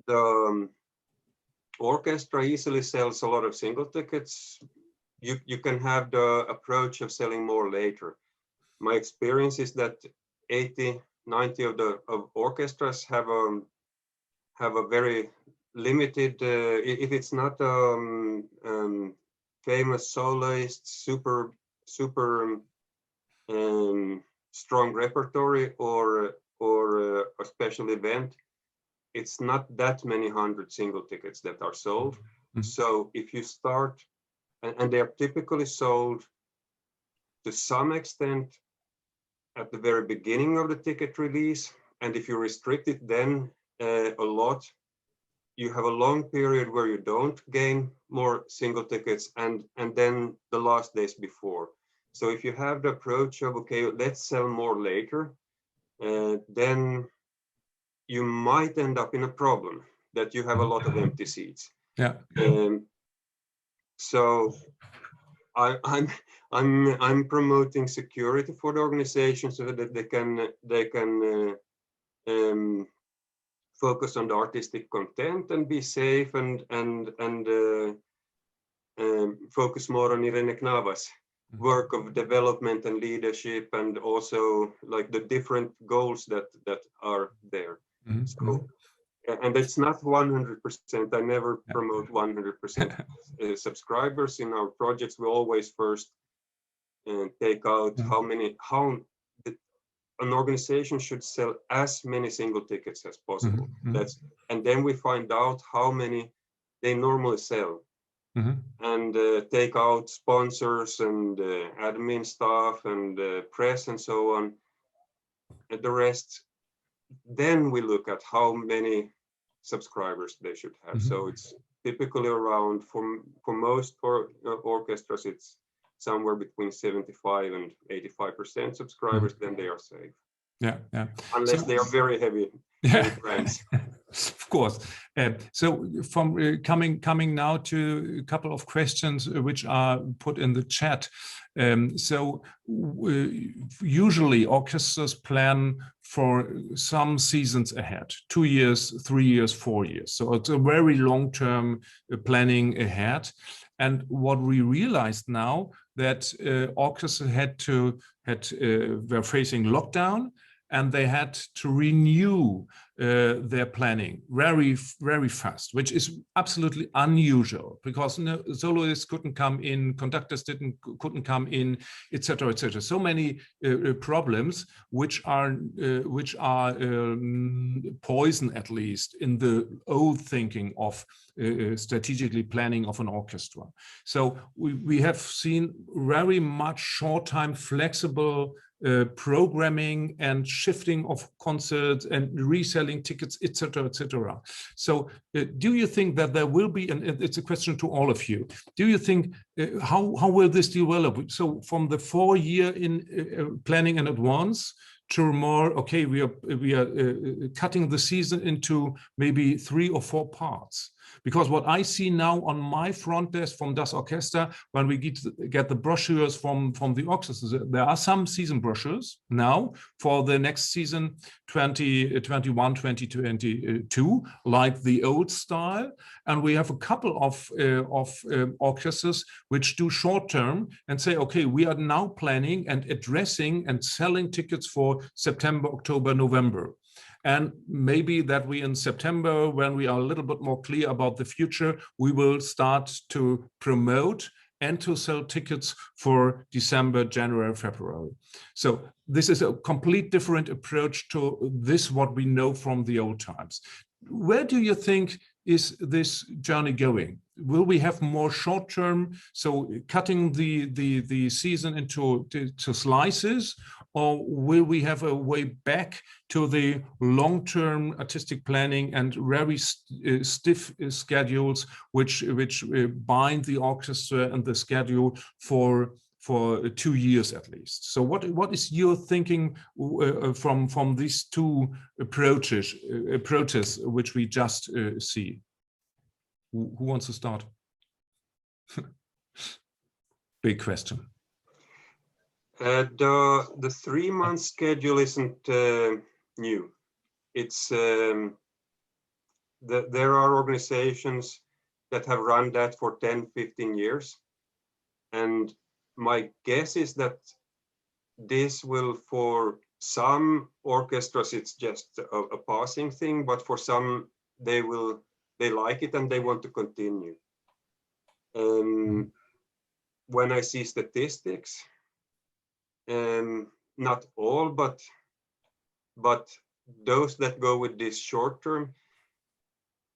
the orchestra easily sells a lot of single tickets, you can have the approach of selling more later. My experience is that 80-90 of orchestras have a very limited, if it's not famous soloist, super strong repertory or a special event, it's not that many hundred single tickets that are sold. So if you start, and they are typically sold to some extent at the very beginning of the ticket release, and if you restrict it then a lot, you have a long period where you don't gain more single tickets, and then the last days before. So if you have the approach of, okay, let's sell more later, then you might end up in a problem that you have a lot of empty seats. Yeah. So I'm promoting security for the organization so that they can focus on the artistic content and be safe and focus more on Irene Knava's work of development and leadership, and also like the different goals that are there. So, and it's not 100%. I never promote 100% subscribers in our projects. We always first take out how an organization should sell as many single tickets as possible. And then we find out how many they normally sell, and take out sponsors and admin staff and press and so on, and the rest. Then we look at how many subscribers they should have. So it's typically around, for most orchestras, it's somewhere between 75 and 85% subscribers, then they are safe. Yeah. Unless they are very heavy brands. Of course. So from coming now to a couple of questions which are put in the chat. Usually orchestras plan for some seasons ahead, 2 years, 3 years, 4 years. So it's a very long-term planning ahead. And what we realized now that orchestras were facing lockdown, and they had to renew their planning very, very fast, which is absolutely unusual because soloists couldn't come in, conductors couldn't come in, etc., etc. So many problems which are poison, at least in the old thinking of strategically planning of an orchestra. So we have seen very much short-time flexible programming and shifting of concerts and reselling tickets, etc., etc. So do you think that there will be, and it's a question to all of you, do you think, how will this develop? So from the 4-year in planning in advance to more, okay, we are cutting the season into maybe 3 or 4 parts. Because what I see now on my front desk from Das Orchestra, when we get the brochures from the orchestras, there are some season brochures now for the next season, 2021, 2022, like the old style. And we have a couple of orchestras which do short term and say, okay, we are now planning and addressing and selling tickets for September, October, November. And maybe that we in September, when we are a little bit more clear about the future, we will start to promote and to sell tickets for December, January, February. So this is a complete different approach to this, what we know from the old times. Where do you think is this journey going? Will we have more short term, so cutting the season into slices, or will we have a way back to the long-term artistic planning and very stiff schedules which bind the orchestra and the schedule for 2 years at least? So what is your thinking from these two approaches which we just see? Who wants to start? Big question. The 3-month schedule isn't new. It's there are organizations that have run that for 10, 15 years. And my guess is that this will, for some orchestras, it's just a passing thing, but for some, they like it and they want to continue. When I see statistics, not all, but those that go with this short term,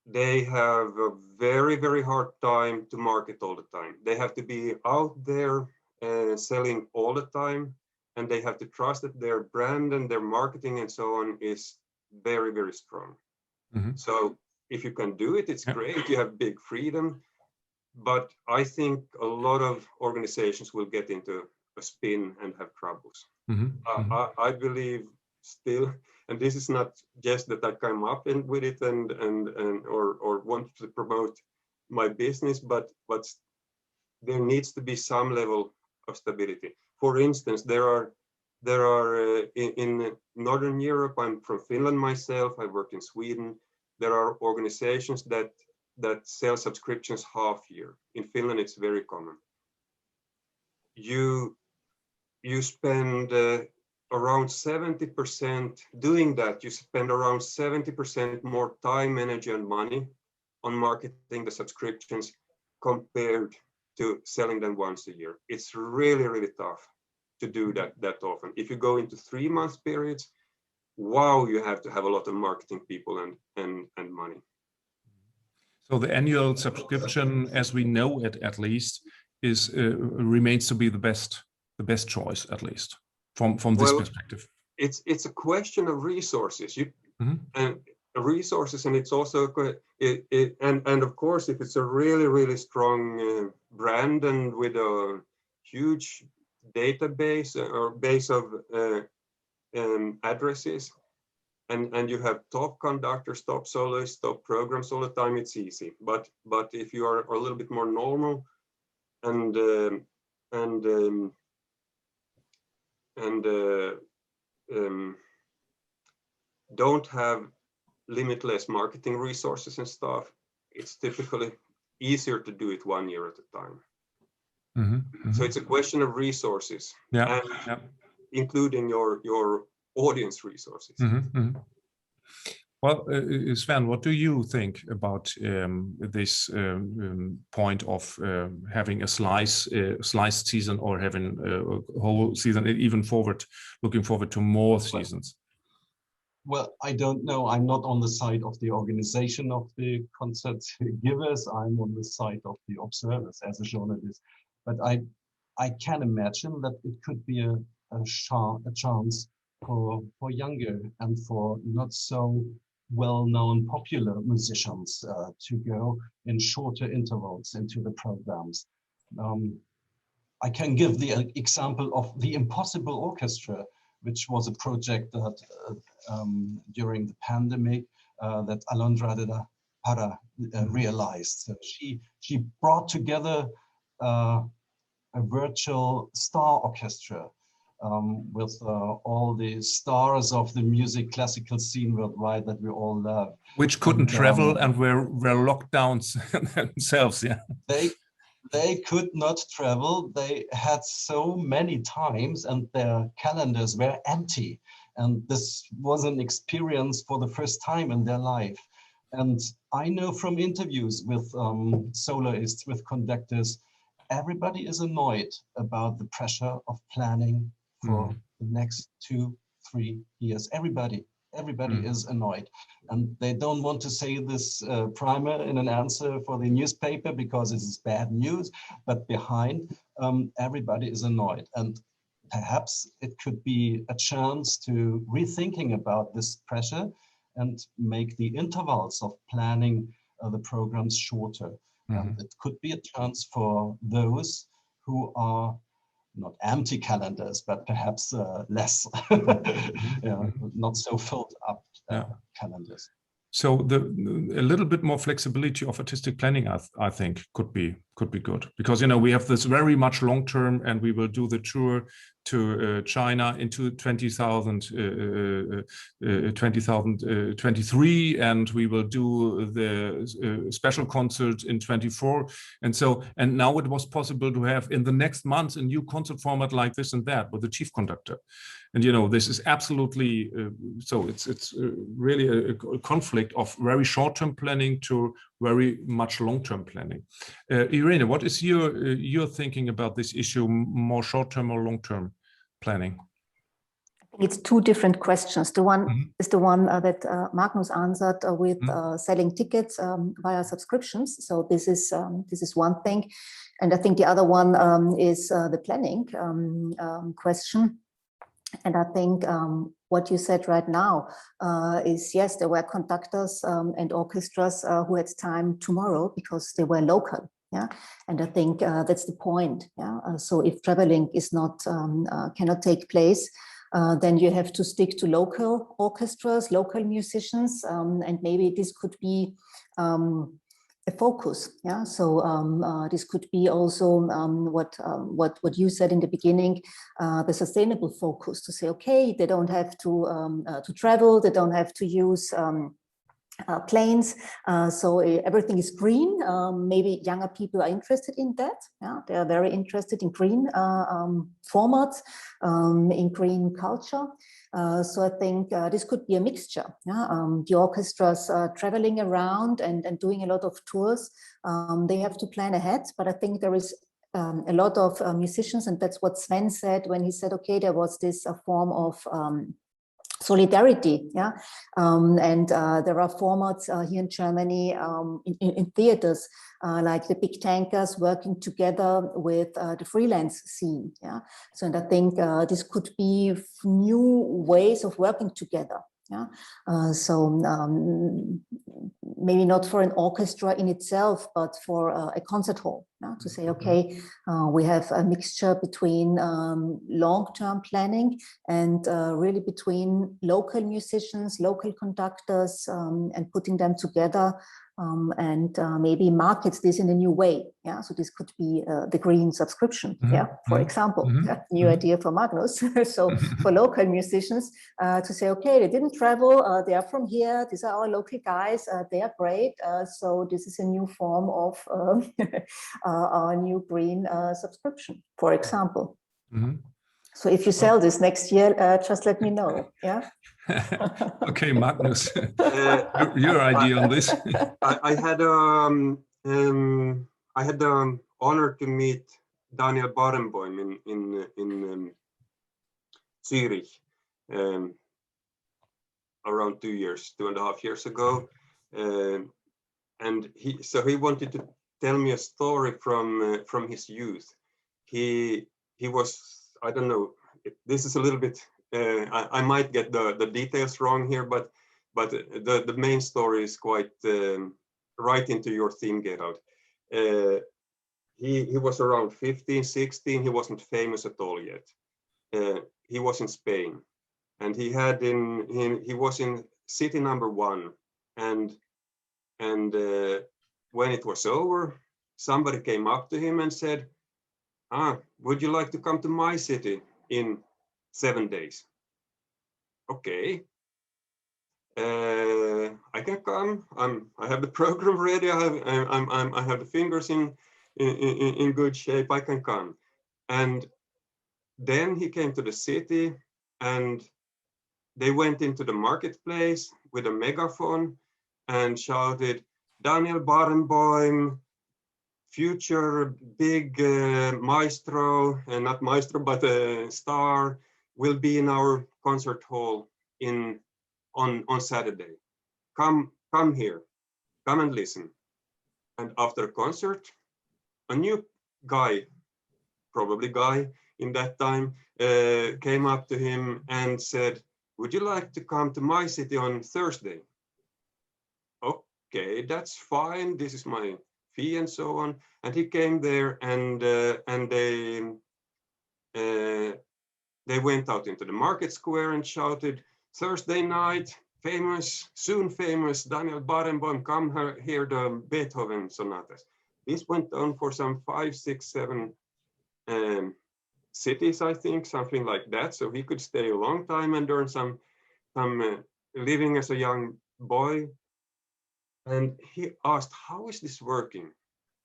they have a very, very hard time to market all the time. They have to be out there selling all the time, and they have to trust that their brand and their marketing and so on is very, very strong. Mm-hmm. So if you can do it, it's great. You have big freedom. But I think a lot of organizations will get into a spin and have troubles. Mm-hmm. I believe still, and this is not just that I come up with it or want to promote my business, but there needs to be some level of stability. For instance, there are in Northern Europe, I'm from Finland myself, I work in Sweden, there are organizations that sell subscriptions half year. In Finland, it's very common. You spend around 70% doing that. You spend around 70% more time, energy, and money on marketing the subscriptions compared to selling them once a year. It's really, really tough to do that often. If you go into 3-month periods, wow, you have to have a lot of marketing people and money. So the annual subscription, as we know it at least, is remains to be the best choice, at least from this perspective. It's a question of resources. And resources, and it's also and of course, if it's a really, really strong brand and with a huge database or base of addresses, and you have top conductors, top soloists, top programs all the time, it's easy. But if you are a little bit more normal and don't have limitless marketing resources and stuff, it's typically easier to do it 1 year at a time. So it's a question of resources, and including your audience resources. Well, Sven, what do you think about this point of having a sliced season, or having a whole season, even looking forward to more seasons? Well, I don't know. I'm not on the side of the organization of the concert givers. I'm on the side of the observers as a journalist. But I can imagine that it could be a chance for younger and for not so well-known popular musicians to go in shorter intervals into the programs. I can give the example of the Impossible Orchestra, which was a project that during the pandemic that Alondra de la Parra realized. So she brought together a virtual star orchestra with all the stars of the classical scene worldwide that we all love. Which couldn't travel and were locked down themselves, yeah. They could not travel. They had so many times and their calendars were empty. And this was an experience for the first time in their life. And I know from interviews with soloists, with conductors, everybody is annoyed about the pressure of planning for the next 2-3 years. Everybody is annoyed, and they don't want to say this primer in an answer for the newspaper because it is bad news, but behind everybody is annoyed. And perhaps it could be a chance to rethinking about this pressure and make the intervals of planning the programs shorter. And it could be a chance for those who are not empty calendars, but perhaps less, not so filled up calendars. So a little bit more flexibility of artistic planning, I think, could be good, because we have this very much long term, and we will do the tour to China into 2023, and we will do the special concert in 24, and now it was possible to have in the next month a new concert format like this and that with the chief conductor, and this is absolutely so it's really a conflict of very short-term planning to very much long-term planning. Irene, what is your thinking about this issue, more short-term or long-term planning? I think it's two different questions. The one is the one that Magnus answered with selling tickets via subscriptions. So this is one thing, and I think the other one is the planning question. And I think what you said right now is, yes, there were conductors and orchestras who had time tomorrow because they were local. Yeah, and I think that's the point. Yeah, so if traveling is not cannot take place, then you have to stick to local orchestras, local musicians, and maybe this could be a focus. Yeah, so this could be also what you said in the beginning, the sustainable focus, to say, okay, they don't have to travel, they don't have to use planes, so everything is green. Maybe younger people are interested in that. Yeah, they are very interested in green formats, in green culture. So I think this could be a mixture. Yeah? The orchestras traveling around and doing a lot of tours, they have to plan ahead, but I think there is a lot of musicians, and that's what Sven said when he said, okay, there was this form of solidarity, yeah, and there are formats here in Germany in theaters like the big tankers working together with the freelance scene, yeah. So, and I think this could be new ways of working together, yeah. So maybe not for an orchestra in itself, but for a concert hall, to say, okay, we have a mixture between long-term planning and really between local musicians, local conductors, and putting them together and maybe market this in a new way. Yeah, so this could be the green subscription. Yeah, for example, new idea for Magnus. So for local musicians to say, okay, they didn't travel, they are from here. These are our local guys. They are great. So this is a new form of our new green subscription, for example. So if you sell this next year, just let me know. Yeah. Okay, Magnus, your idea on this. I had the honor to meet Daniel Barenboim in Zurich around 2.5 years ago, and he wanted to tell me a story from his youth. He was, I don't know, this is a little bit. I might get the details wrong here, but the main story is quite right into your theme, Gerald. He was around 15, 16. He wasn't famous at all yet. He was in Spain, and he was in city number 1, and when it was over, somebody came up to him and said, would you like to come to my city in 7 days? Okay, I can come. I have the program ready. I have the fingers in good shape. I can come. And then he came to the city, and they went into the marketplace with a megaphone and shouted, Daniel Barenboim, future big maestro, not maestro, but a star, will be in our concert hall on Saturday. Come here, come and listen. And after a concert, a new guy, probably guy in that time, came up to him and said, would you like to come to my city on Thursday? Okay, that's fine. This is my fee and so on. And he came there, and they went out into the market square and shouted, Thursday night, soon famous Daniel Barenboim, come hear the Beethoven sonatas. This went on for some 5, 6, 7 cities, I think, something like that. So he could stay a long time and earn some living as a young boy. And he asked, how is this working?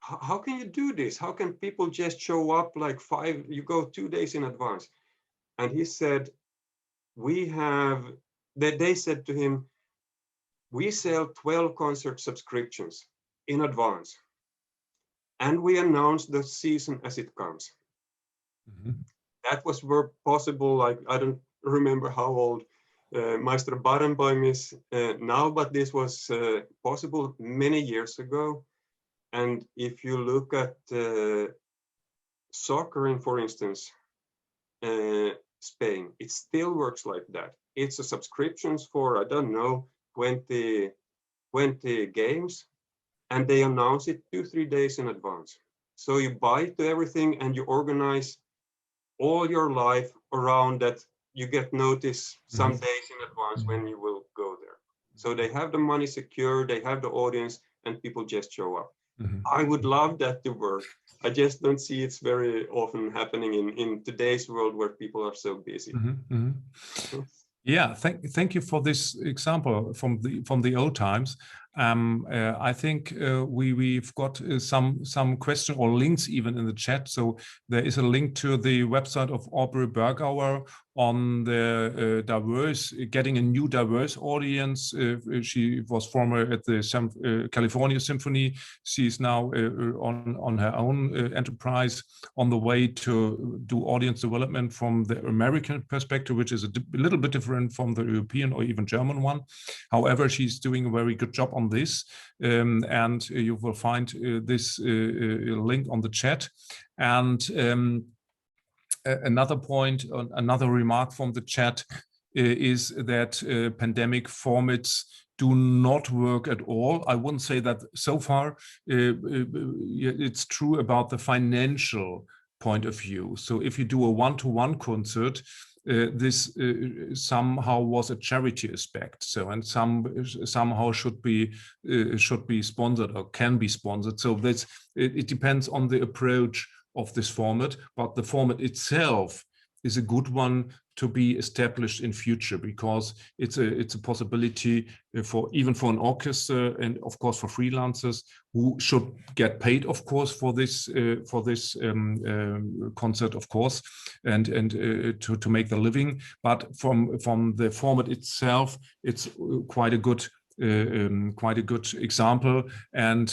How can you do this? How can people just show up like you go 2 days in advance? And he said, they said to him, we sell 12 concert subscriptions in advance, and we announce the season as it comes. That was possible, like, I don't remember how old Maestro Barenboim is now, but this was possible many years ago. And if you look at soccer in, for instance, Spain, it still works like that. It's a subscriptions for, I don't know, 20 games, and they announce it 2-3 days in advance. So you buy to everything and you organize all your life around that. You get notice some days in advance when you will go there. So they have the money secure, they have the audience, and people just show up. I would love that to work. I just don't see it's very often happening in today's world where people are so busy. Yeah, thank you for this example from the old times. I think we've got some question or links even in the chat. So there is a link to the website of Aubrey Bergauer on the getting a new diverse audience. She was former at the California Symphony. She's now on her own enterprise on the way to do audience development from the American perspective, which is a little bit different from the European or even German one. However, she's doing a very good job on this, and you will find this link on the chat. And another point, another remark from the chat, is that pandemic formats do not work at all. I wouldn't say that so far. It's true about the financial point of view. So if you do a one-to-one concert, this somehow was a charity aspect. So and somehow should be sponsored or can be sponsored. So that's it depends on the approach of this format, but the format itself is a good one to be established in future, because it's a possibility for even for an orchestra, and of course for freelancers who should get paid, of course, for this concert, of course, and to make the living. But from the format itself, it's quite a good example. And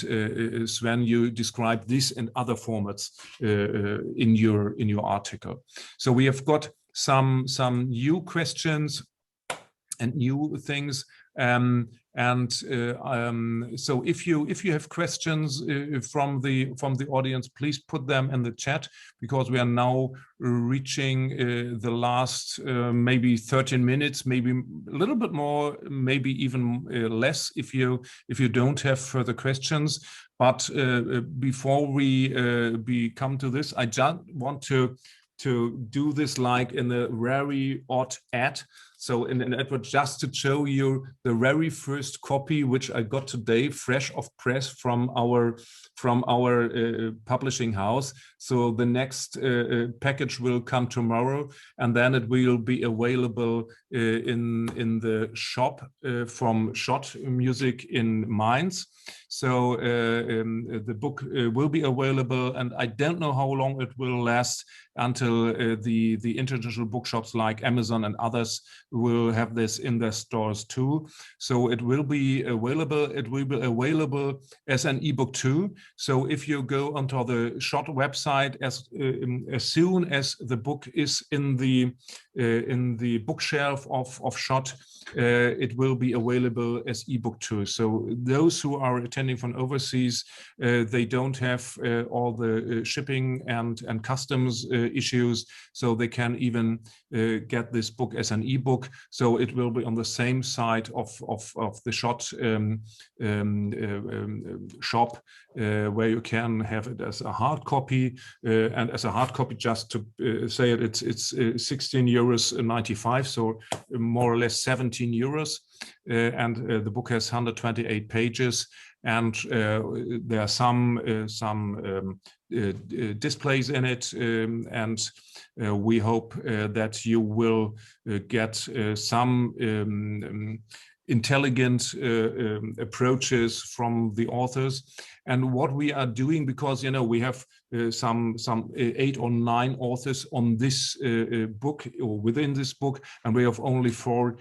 Sven, you described this and other formats in your article. So we have got some new questions and new things. So if you have questions from the audience, please put them in the chat, because we are now reaching the last maybe 13 minutes, maybe a little bit more, maybe even less if you don't have further questions. But before we come to this, I just want to do this like in a very odd ad. So in an advert, just to show you the very first copy which I got today, fresh off press from our publishing house. So the next package will come tomorrow, and then it will be available in the shop from Schott Music in Mainz. So the book will be available, and I don't know how long it will last until the international bookshops like Amazon and others will have this in their stores too. So it will be available. It will be available as an ebook too. So if you go onto the Schott website, as soon as the book is in the bookshelf of Schott, it will be available as ebook too. So those who are attending from overseas, they don't have all the shipping and customs issues, so they can even get this book as an ebook. So it will be on the same side of the Schott shop, where you can have it as a hard copy, and as a hard copy, just to say it, it's €16.95, so more or less 17 euros, and the book has 128 pages, and there are some displays in it, and we hope that you will get some intelligent approaches from the authors. And what we are doing, because we have some 8 or 9 authors on this book, or within this book, and we have only 4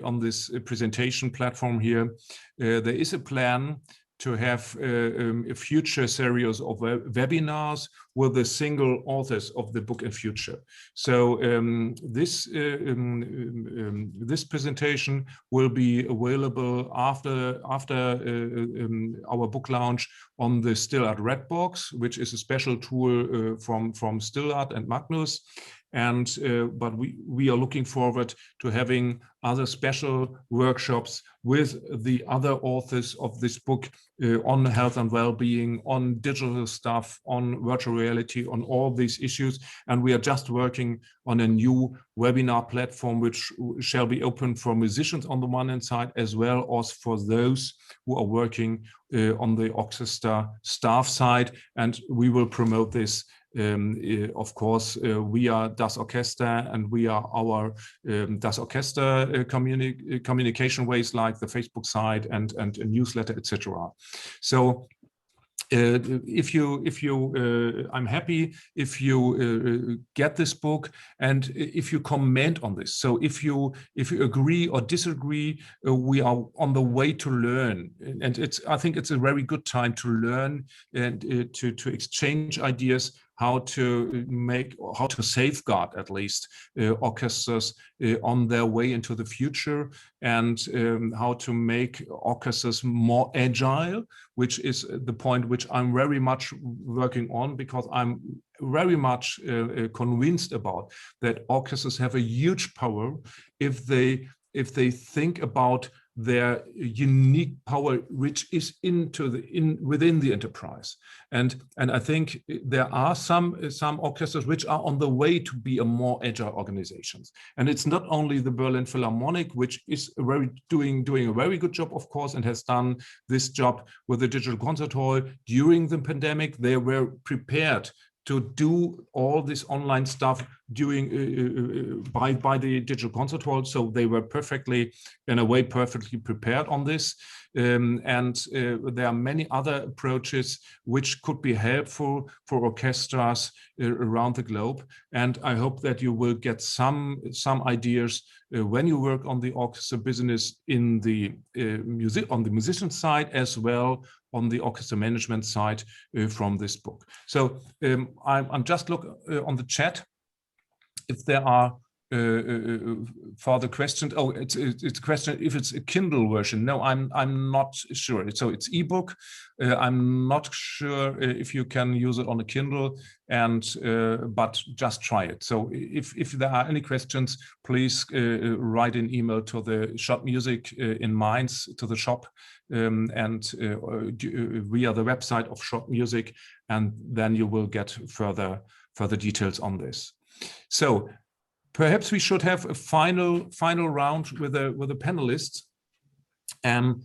on this presentation platform here. There is a plan to have a future series of webinars with the single authors of the book in future. So this presentation will be available after our book launch on the Still Art Redbox, which is a special tool from Still Art and Magnus. And but we are looking forward to having other special workshops with the other authors of this book on health and well-being, on digital stuff, on virtual reality, on all these issues. And we are just working on a new webinar platform, which shall be open for musicians on the one hand side, as well as for those who are working on the Orchestra staff side. And we will promote this. Of course, we are Das Orchestra, and we are our Das Orchestra communication ways, like the Facebook site and a newsletter, etc. So I'm happy if you get this book, and if you comment on this. So if you agree or disagree, we are on the way to learn, and I think it's a very good time to learn and to exchange ideas how to safeguard at least orchestras on their way into the future, and how to make orchestras more agile, which is the point which I'm very much working on, because I'm very much convinced about that orchestras have a huge power if they think about their unique power, which is within the enterprise. And I think there are some orchestras which are on the way to be a more agile organizations. And it's not only the Berlin Philharmonic, which is doing a very good job, of course, and has done this job with the digital concert hall during the pandemic. They were prepared to do all this online stuff by the digital concert hall, so they were perfectly prepared on this. And there are many other approaches which could be helpful for orchestras around the globe. And I hope that you will get some ideas when you work on the orchestra business on the musician side, as well on the orchestra management side from this book. So I'm just looking on the chat if there are further questions. Oh, it's a question if it's a Kindle version. No, I'm not sure. So it's ebook. I'm not sure if you can use it on a Kindle, but just try it. So if there are any questions, please write an email to the Shop Music in Mainz, to the shop, and via the website of Shop Music, and then you will get further details on this. So perhaps we should have a final round with the panelists, and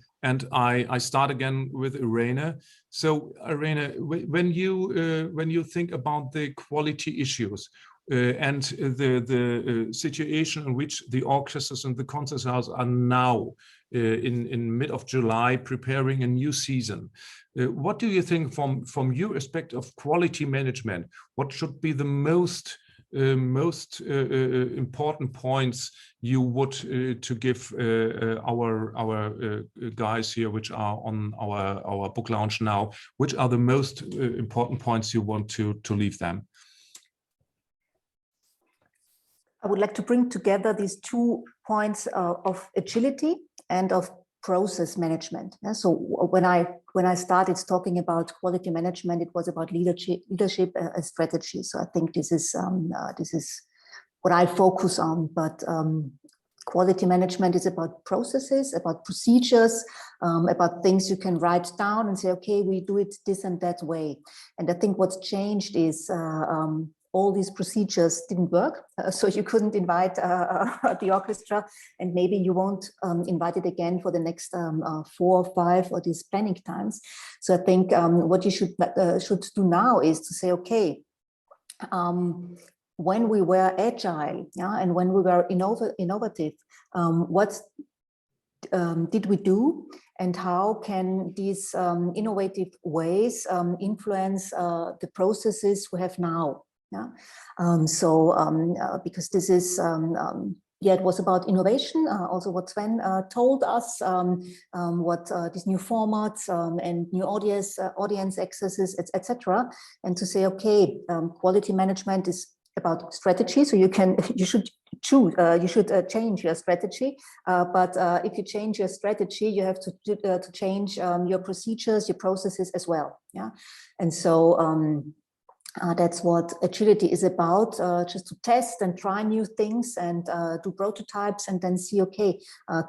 I start again with Irene. So Irene, when you think about the quality issues and the situation in which the orchestras and the concert halls are now in mid of July preparing a new season, what do you think from your aspect of quality management? What should be the most important points you would to give our guys here, which are on our book launch now? Which are the most important points you want to leave them? I would like to bring together these 2 points of agility and of process management. Yeah? So when I started talking about quality management, it was about leadership and strategy. So I think this is what I focus on. But quality management is about processes, about procedures, about things you can write down and say, okay, we do it this and that way. And I think what's changed is all these procedures didn't work. So you couldn't invite the orchestra, and maybe you won't invite it again for the next 4 or 5 or these planning times. So I think what you should do now is to say, okay, when we were agile, yeah, and when we were innovative, what did we do, and how can these innovative ways influence the processes we have now? Yeah. Because this is, it was about innovation, also what Sven told us, what these new formats and new audience accesses, etc. And to say, okay, quality management is about strategy. So you should choose, you should change your strategy. But if you change your strategy, you have to change your procedures, your processes as well. Yeah. And so, that's what agility is about, just to test and try new things and do prototypes, and then see, okay,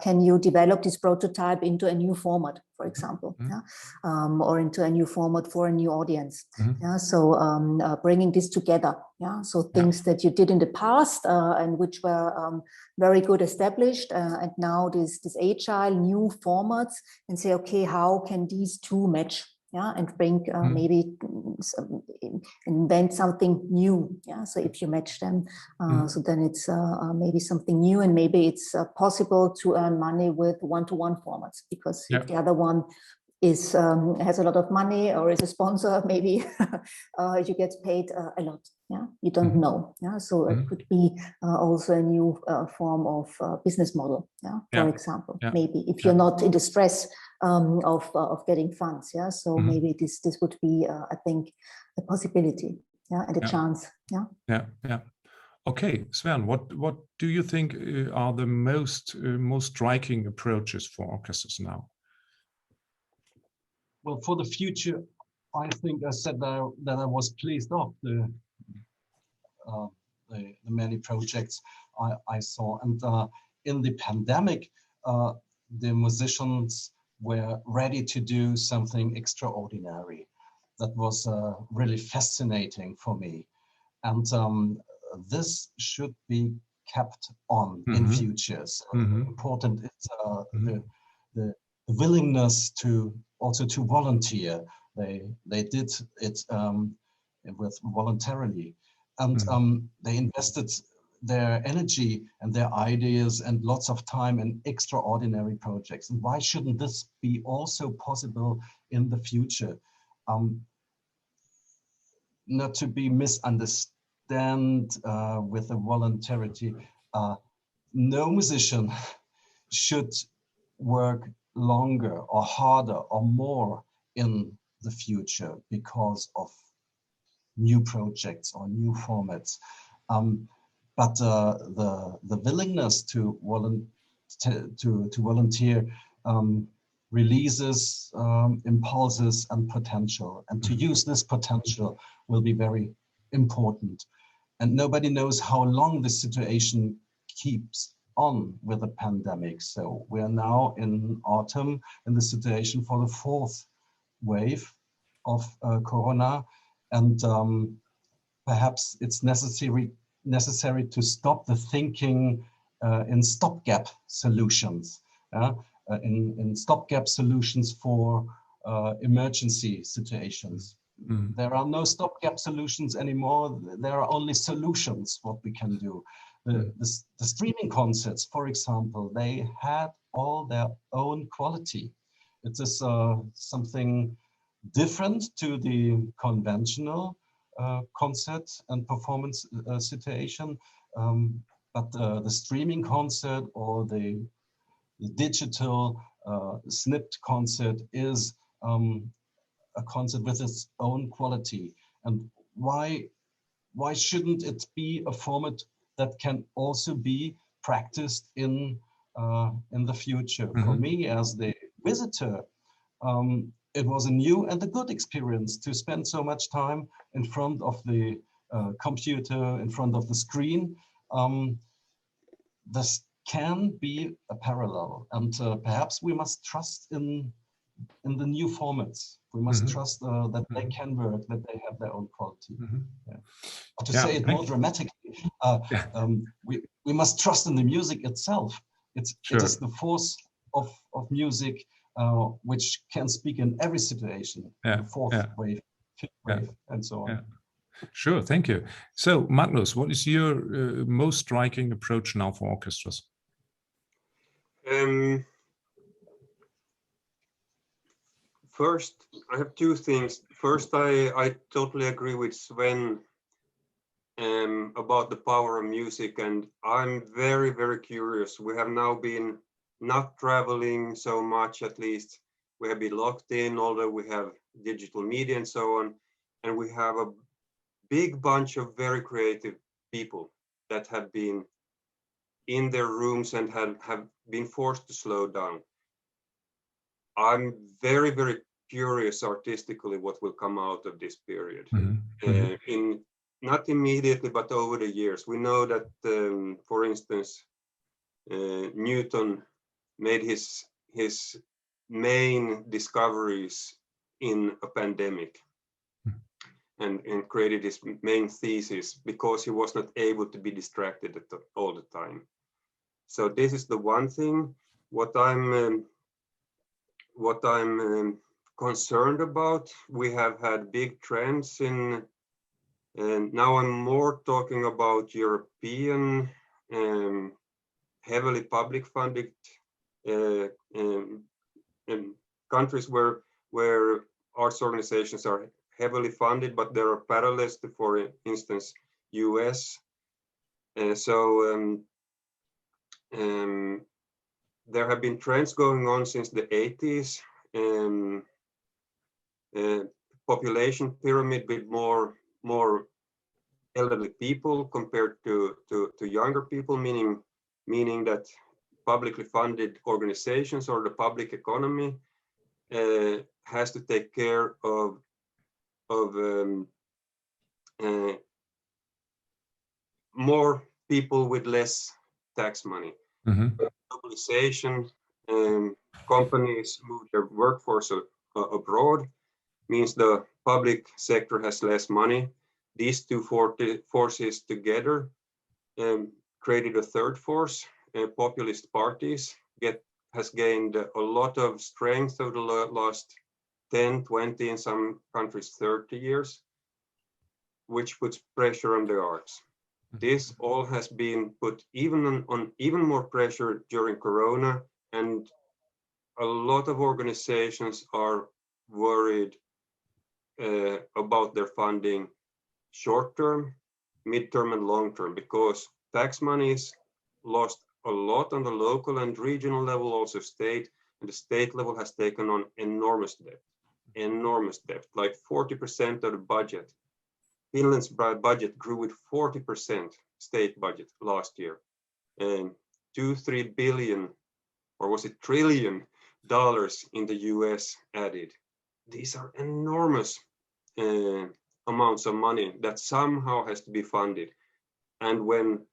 can you develop this prototype into a new format, for example, yeah? Or into a new format for a new audience. Yeah? So bringing this together, yeah? So things that you did in the past and which were very good established, and now this agile new formats, and say, okay, how can these two match? Yeah, and bring maybe invent something new. Yeah, so if you match them, so then it's maybe something new, and maybe it's possible to earn money with one-to-one formats, because if the other one is has a lot of money or is a sponsor, maybe you get paid a lot. Yeah, you don't know. Yeah, so it could be also a new form of business model. Yeah, for example, maybe if you're not in the stress of getting funds. Yeah, so maybe this would be I think a possibility. yeah, and a chance. Yeah. Yeah. Yeah. Okay, Sven, what do you think are the most striking approaches for orchestras now? Well, for the future, I think I said that I was pleased of the many projects I saw, and in the pandemic, the musicians were ready to do something extraordinary. That was really fascinating for me, and this should be kept on in futures. Important is the willingness to also to volunteer. They did it with voluntarily, and they invested their energy and their ideas and lots of time in extraordinary projects. And why shouldn't this be also possible in the future? Not to be misunderstood with the voluntarity. No musician should work longer or harder or more in the future because of new projects or new formats. But the willingness to volunteer releases impulses and potential, and to use this potential will be very important. And nobody knows how long the situation keeps on with the pandemic. So we are now in autumn in the situation for the 4th wave of Corona, and perhaps it's necessary to stop the thinking in stopgap solutions, in stopgap solutions for emergency situations. There are no stopgap solutions anymore. There are only solutions, what we can do. The streaming concerts, for example, they had all their own quality. It is something different to the conventional concert and performance situation, but the streaming concert or the digital snipped concert is a concert with its own quality. And why shouldn't it be a format that can also be practiced in the future? For me, as the visitor, it was a new and a good experience to spend so much time in front of the computer, in front of the screen. This can be a parallel, and perhaps we must trust in the new formats. We must trust that they can work, that they have their own quality. Yeah. Or to say it more dramatically, we must trust in the music itself. It is the force of music which can speak in every situation, the 4th wave, 5th wave, and so on. Sure, thank you. So, Magnus, what is your most striking approach now for orchestras? First, I have two things. First, I totally agree with Sven about the power of music, and I'm very, very curious. We have now been not traveling so much, at least. We have been locked in, although we have digital media and so on, and we have a big bunch of very creative people that have been in their rooms and have been forced to slow down. I'm very, very curious artistically what will come out of this period. In not immediately, but over the years. We know that, for instance, Newton made his main discoveries in a pandemic, and created his main thesis because he was not able to be distracted all the time. So this is the one thing. What I'm concerned about, we have had big trends in, and now I'm more talking about European heavily public funded countries where arts organizations are heavily funded, but there are parallels to, for instance, US. There have been trends going on since the 80s. Population pyramid with more elderly people compared to younger people, meaning that publicly funded organizations or the public economy has to take care of more people with less tax money. Globalization, companies move their workforce abroad, means the public sector has less money. These two forces together created a third force. Populist parties has gained a lot of strength over the last 10, 20, in some countries 30 years, which puts pressure on the arts. This all has been put even on even more pressure during Corona, and a lot of organizations are worried about their funding short-term, mid-term, and long-term, because tax money is lost a lot on the local and regional level, also state, and the state level has taken on enormous debt, like 40% of the budget. Finland's budget grew with 40%, state budget last year, and $2-3 billion, or was it trillion dollars in the US added. These are enormous amounts of money that somehow has to be funded. And when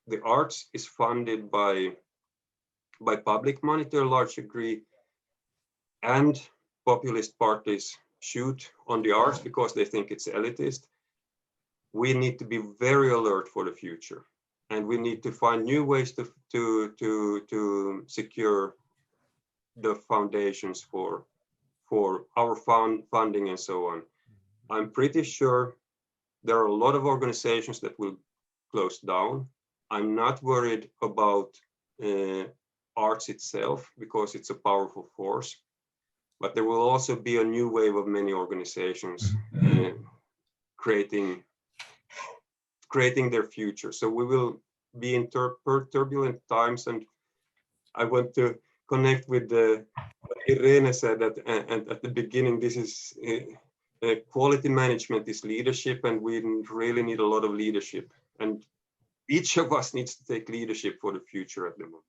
the arts is funded by public money to a large degree, and populist parties shoot on the arts because they think it's elitist, we need to be very alert for the future, and we need to find new ways to secure the foundations for our funding and so on. I'm pretty sure there are a lot of organizations that will close down. I'm not worried about arts itself because it's a powerful force, but there will also be a new wave of many organizations creating their future. So we will be in turbulent times, and I want to connect with what Irene said at the beginning. This is quality management is leadership, and we really need a lot of leadership, and each of us needs to take leadership for the future at the moment.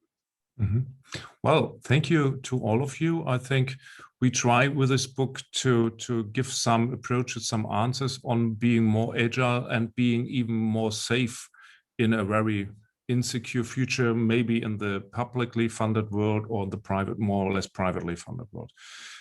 Well, thank you to all of you. I think we try with this book to give some approaches, some answers on being more agile and being even more safe in a very insecure future, maybe in the publicly funded world or the private, more or less privately funded world.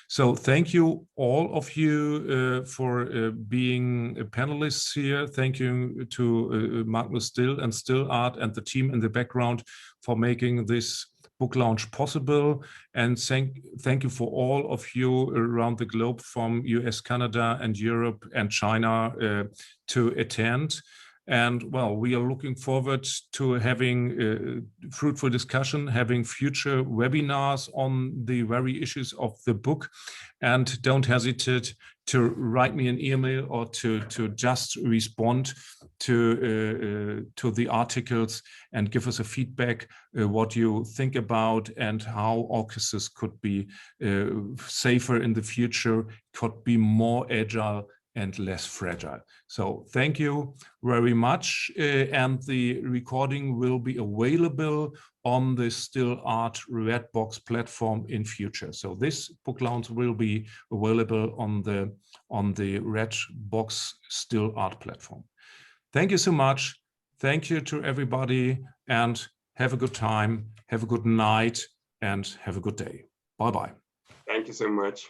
So thank you, all of you, for being panelists here. Thank you to Magnus Still and Still Art and the team in the background for making this book launch possible. And thank you for all of you around the globe from US, Canada, and Europe and China to attend. And well, we are looking forward to having fruitful discussion, having future webinars on the very issues of the book. And don't hesitate to write me an email or to just respond to the articles and give us a feedback what you think about and how orchestras could be safer in the future, could be more agile and less fragile. So thank you very much. And the recording will be available on the Still Art Red Box platform in future. So this book launch will be available on the Red Box Still Art platform. Thank you so much. Thank you to everybody, and have a good time, have a good night, and have a good day. Bye-bye. Thank you so much.